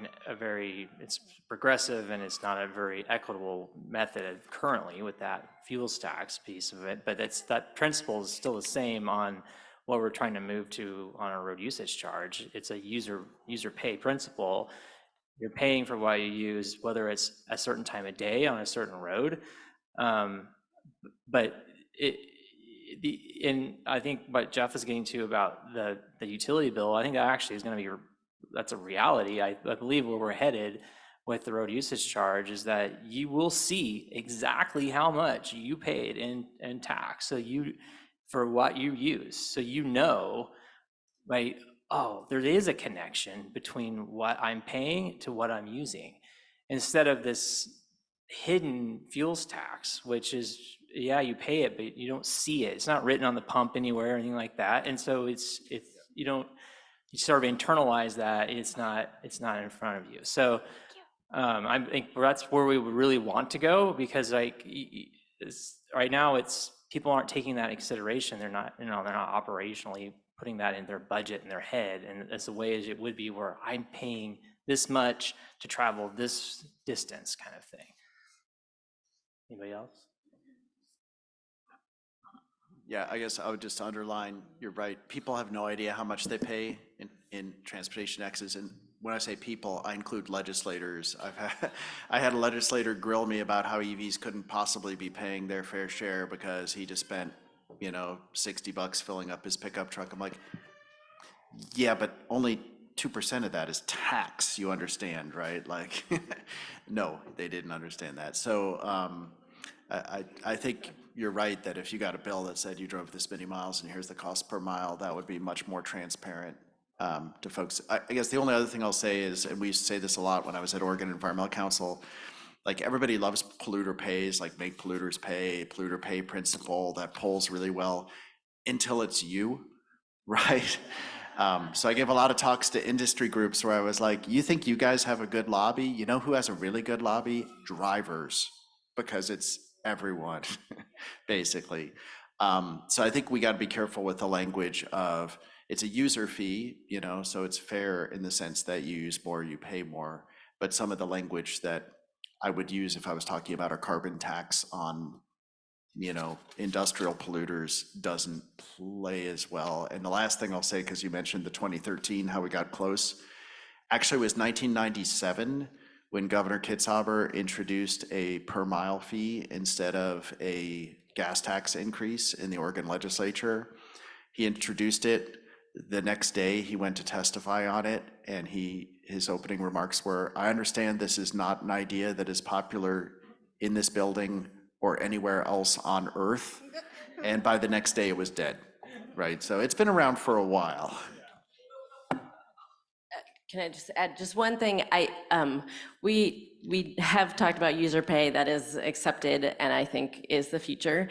it's progressive and it's not a very equitable method currently with that fuels tax piece of it, but that principle is still the same on what we're trying to move to on a road usage charge. It's a user pay principle. You're paying for what you use, whether it's a certain time of day on a certain road. But and I think what Jeff is getting to about the utility bill, I think that actually is going to be, that's a reality. I believe where we're headed with the road usage charge is that you will see exactly how much you paid in tax. So for what you use. So right, oh, there is a connection between what I'm paying to what I'm using, instead of this hidden fuels tax, which is, yeah, you pay it, but you don't see it. It's not written on the pump anywhere or anything like that. And so you sort of internalize that it's not in front of you. So I think that's where we would really want to go, because right now people aren't taking that in consideration. They're not operationally putting that in their budget in their head, and as a way as it would be where I'm paying this much to travel this distance kind of thing. Anybody else? Yeah, I guess I would just underline, you're right. People have no idea how much they pay in transportation taxes. And when I say people, I include legislators. I had a legislator grill me about how EVs couldn't possibly be paying their fair share because he just spent, $60 filling up his pickup truck. I'm like, yeah, but only 2% of that is tax, you understand, right? Like, no, they didn't understand that. So I think you're right that if you got a bill that said you drove this many miles and here's the cost per mile, that would be much more transparent to folks. I guess the only other thing I'll say is, and we used to say this a lot when I was at Oregon Environmental Council, like everybody loves polluter pays, like make polluters pay, polluter pay principle, that polls really well until it's you, right? So I gave a lot of talks to industry groups where I was like, you think you guys have a good lobby? You know who has a really good lobby? Drivers, because it's everyone, basically. So I think we got to be careful with the language of, it's a user fee, so it's fair in the sense that you use more, you pay more. But some of the language that I would use if I was talking about a carbon tax on, industrial polluters doesn't play as well. And the last thing I'll say, because you mentioned the 2013, how we got close, actually it was 1997 when Governor Kitzhaber introduced a per mile fee instead of a gas tax increase in the Oregon legislature. He introduced it. The next day he went to testify on it, and his opening remarks were, I understand this is not an idea that is popular in this building or anywhere else on earth. And by the next day it was dead, right? So it's been around for a while. Can I just add just one thing? We have talked about user pay that is accepted and I think is the future.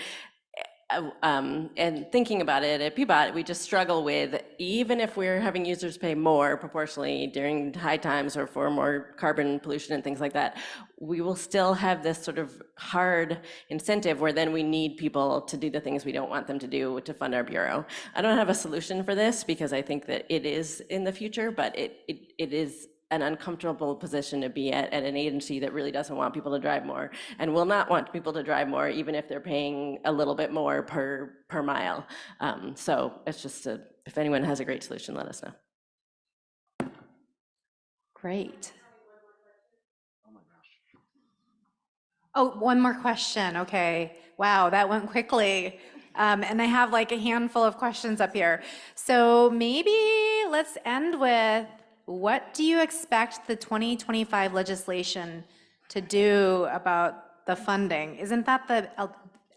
and thinking about it at PBOT, we just struggle with, even if we're having users pay more proportionally during high times or for more carbon pollution and things like that, we will still have this sort of hard incentive where then we need people to do the things we don't want them to do to fund our bureau. I don't have a solution for this because I think that it is in the future, but it is an uncomfortable position to be at an agency that really doesn't want people to drive more and will not want people to drive more, even if they're paying a little bit more per mile. So it's just if anyone has a great solution, let us know. Great. Oh, one more question. Okay. Wow, that went quickly. And I have like a handful of questions up here. So maybe let's end with, what do you expect the 2025 legislation to do about the funding? Isn't that the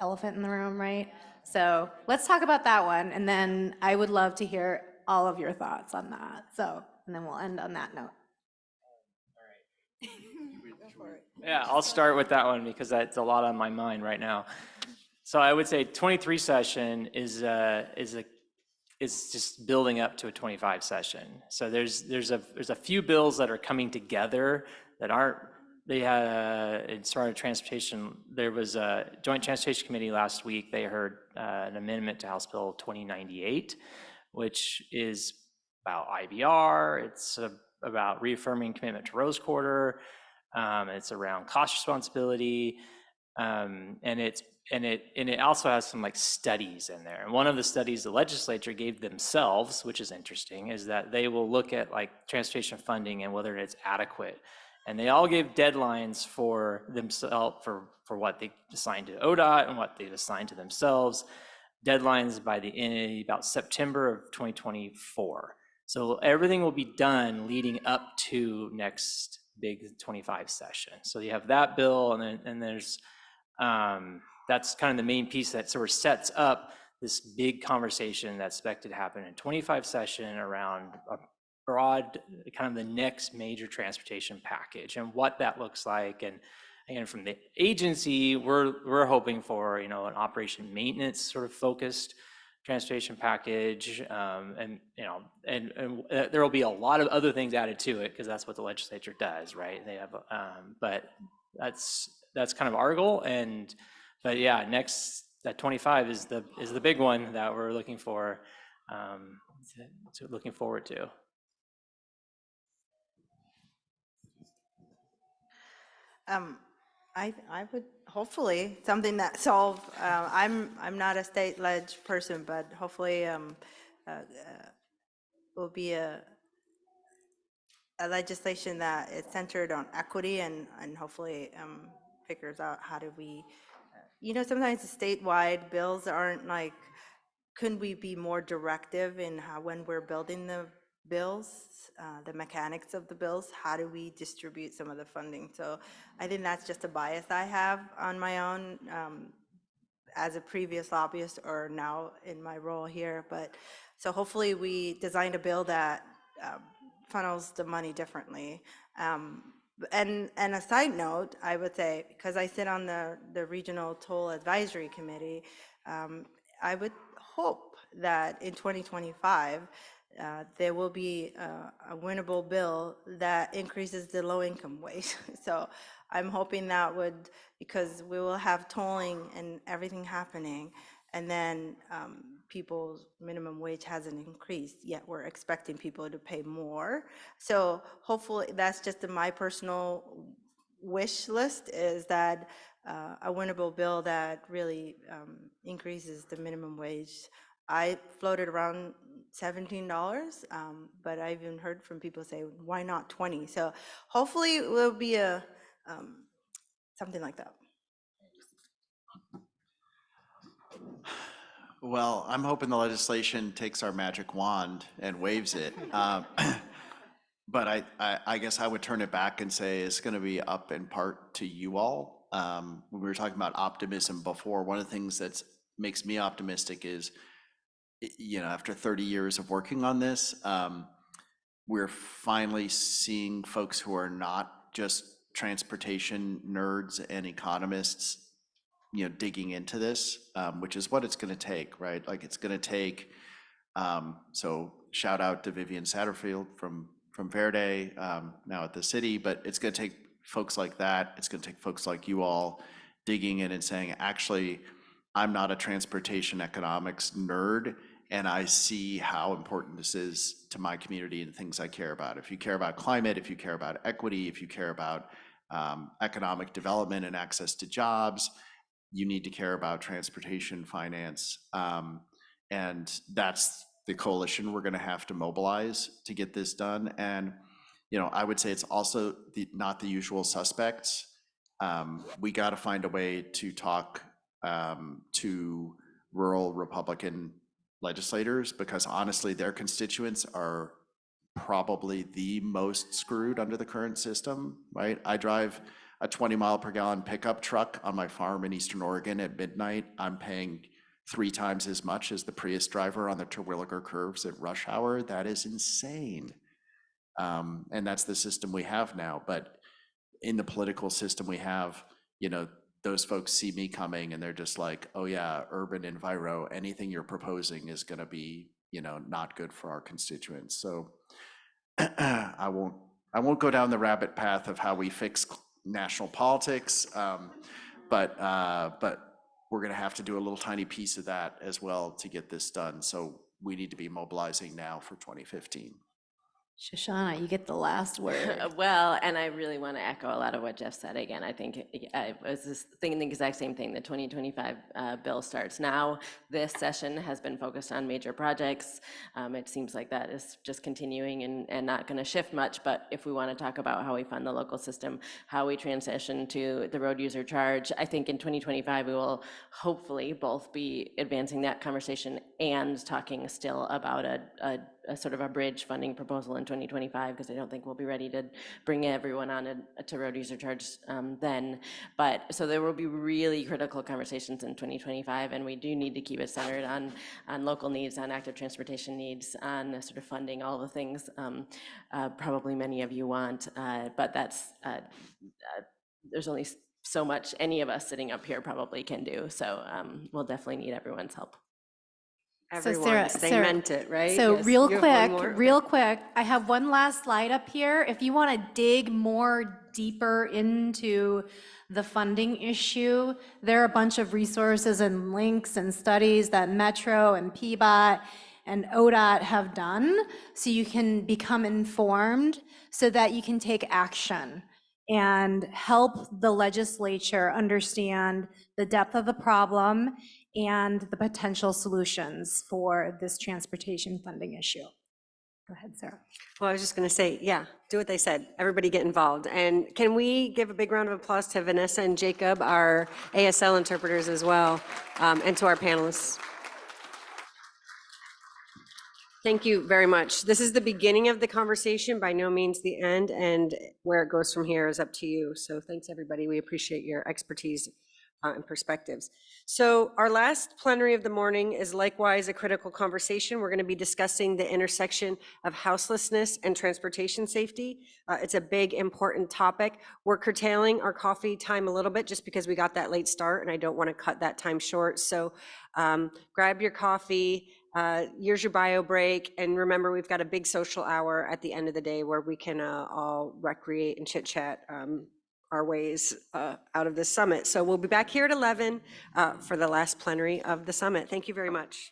elephant in the room, right? So let's talk about that one. And then I would love to hear all of your thoughts on that. So, and then we'll end on that note. Yeah, I'll start with that one because that's a lot on my mind right now. So I would say 23 session is just building up to a 25 session. So there's a few bills that are coming together that aren't. They had in sort of transportation. There was a Joint Transportation Committee last week. They heard an amendment to House Bill 2098, which is about IBR. It's about reaffirming commitment to Rose Quarter. It's around cost responsibility, and it also has some like studies in there. And one of the studies the legislature gave themselves, which is interesting, is that they will look at like transportation funding and whether it's adequate. And they all gave deadlines for themselves for what they assigned to ODOT and what they've assigned to themselves. Deadlines by the end about September of 2024. So everything will be done leading up to next big 25 session. So you have that bill, and then there's that's kind of the main piece that sort of sets up this big conversation that's expected to happen in 25 session around a broad kind of the next major transportation package and what that looks like. And from the agency, we're hoping for an operation maintenance sort of focused transportation package, and there will be a lot of other things added to it because that's what the legislature does, right? They have, but that's kind of our goal. But yeah, next at 25 is the big one that we're looking for, looking forward to. I would hopefully something that solve. I'm not a state ledge person, but hopefully will be a legislation that is centered on equity and hopefully figures out how do we. Sometimes the statewide bills aren't like. Couldn't we be more directive in how when we're building the bills, the mechanics of the bills, how do we distribute some of the funding? So I think that's just a bias I have on my own as a previous lobbyist or now in my role here. But so hopefully we designed a bill that funnels the money differently. And a side note, I would say, because I sit on the Regional Toll Advisory Committee, I would hope that in 2025, there will be a winnable bill that increases the low-income wage. So I'm hoping that would, because we will have tolling and everything happening, and then people's minimum wage hasn't increased, yet we're expecting people to pay more. So hopefully, that's just my personal wish list, is that a winnable bill that really increases the minimum wage. I floated around $17, but I've even heard from people say, why not 20? So hopefully it will be a something like that. Well, I'm hoping the legislation takes our magic wand and waves it. But I guess I would turn it back and say it's going to be up in part to you all. When we were talking about optimism before, one of the things that makes me optimistic is, after 30 years of working on this, we're finally seeing folks who are not just transportation nerds and economists digging into this, which is what it's going to take, right? Like it's going to take. So shout out to Vivian Satterfield from Verde, now at the city, but it's going to take folks like that. It's going to take folks like you all digging in and saying, actually, I'm not a transportation economics nerd, and I see how important this is to my community and things I care about. If you care about climate, if you care about equity, if you care about economic development and access to jobs, you need to care about transportation finance. And that's the coalition we're going to have to mobilize to get this done. And, I would say it's also not the usual suspects. We got to find a way to talk to rural Republican legislators, because honestly, their constituents are probably the most screwed under the current system, right? I drive a 20-mile-per-gallon pickup truck on my farm in Eastern Oregon at midnight. I'm paying 3 times as much as the Prius driver on the Terwilliger curves at rush hour. That is insane. And that's the system we have now. But in the political system we have, those folks see me coming and they're just like, oh yeah, urban enviro, anything you're proposing is going to be, not good for our constituents. So I won't go down the rabbit path of how we fix national politics, but we're going to have to do a little tiny piece of that as well to get this done. So we need to be mobilizing now for 2015. Shoshana, you get the last word. Well, and I really want to echo a lot of what Jeff said again. I think I was just thinking the exact same thing. The 2025 bill starts now. This session has been focused on major projects. It seems like that is just continuing and not going to shift much. But if we want to talk about how we fund the local system, how we transition to the road user charge, I think in 2025 we will hopefully both be advancing that conversation and talking still about a sort of a bridge funding proposal in 2025, because I don't think we'll be ready to bring everyone on to road user charge then. But so there will be really critical conversations in 2025, and we do need to keep it centered on local needs, on active transportation needs, on sort of funding all the things probably many of you want, but that's there's only so much any of us sitting up here probably can do. So we'll definitely need everyone's help. Everyone's, they Sarah, meant it, right? So Yes. real You have one quick, more? real quick, I have one last slide up here. If you want to dig more deeper into the funding issue, there are a bunch of resources and links and studies that Metro and PBOT and ODOT have done, so you can become informed so that you can take action and help the legislature understand the depth of the problem and the potential solutions for this transportation funding issue. Go ahead, Sarah. Well, I was just going to say, yeah, do what they said. Everybody get involved. And can we give a big round of applause to Vanessa and Jacob, our ASL interpreters as well, and to our panelists. Thank you very much. This is the beginning of the conversation, by no means the end, and where it goes from here is up to you. So thanks, everybody. We appreciate your expertise and perspectives. So our last plenary of the morning is likewise a critical conversation. We're going to be discussing the intersection of houselessness and transportation safety. It's a big, important topic. We're curtailing our coffee time a little bit just because we got that late start and I don't want to cut that time short. So grab your coffee, here's your bio break, and remember we've got a big social hour at the end of the day where we can all recreate and chit chat our ways out of this summit. So we'll be back here at 11 for the last plenary of the summit. Thank you very much.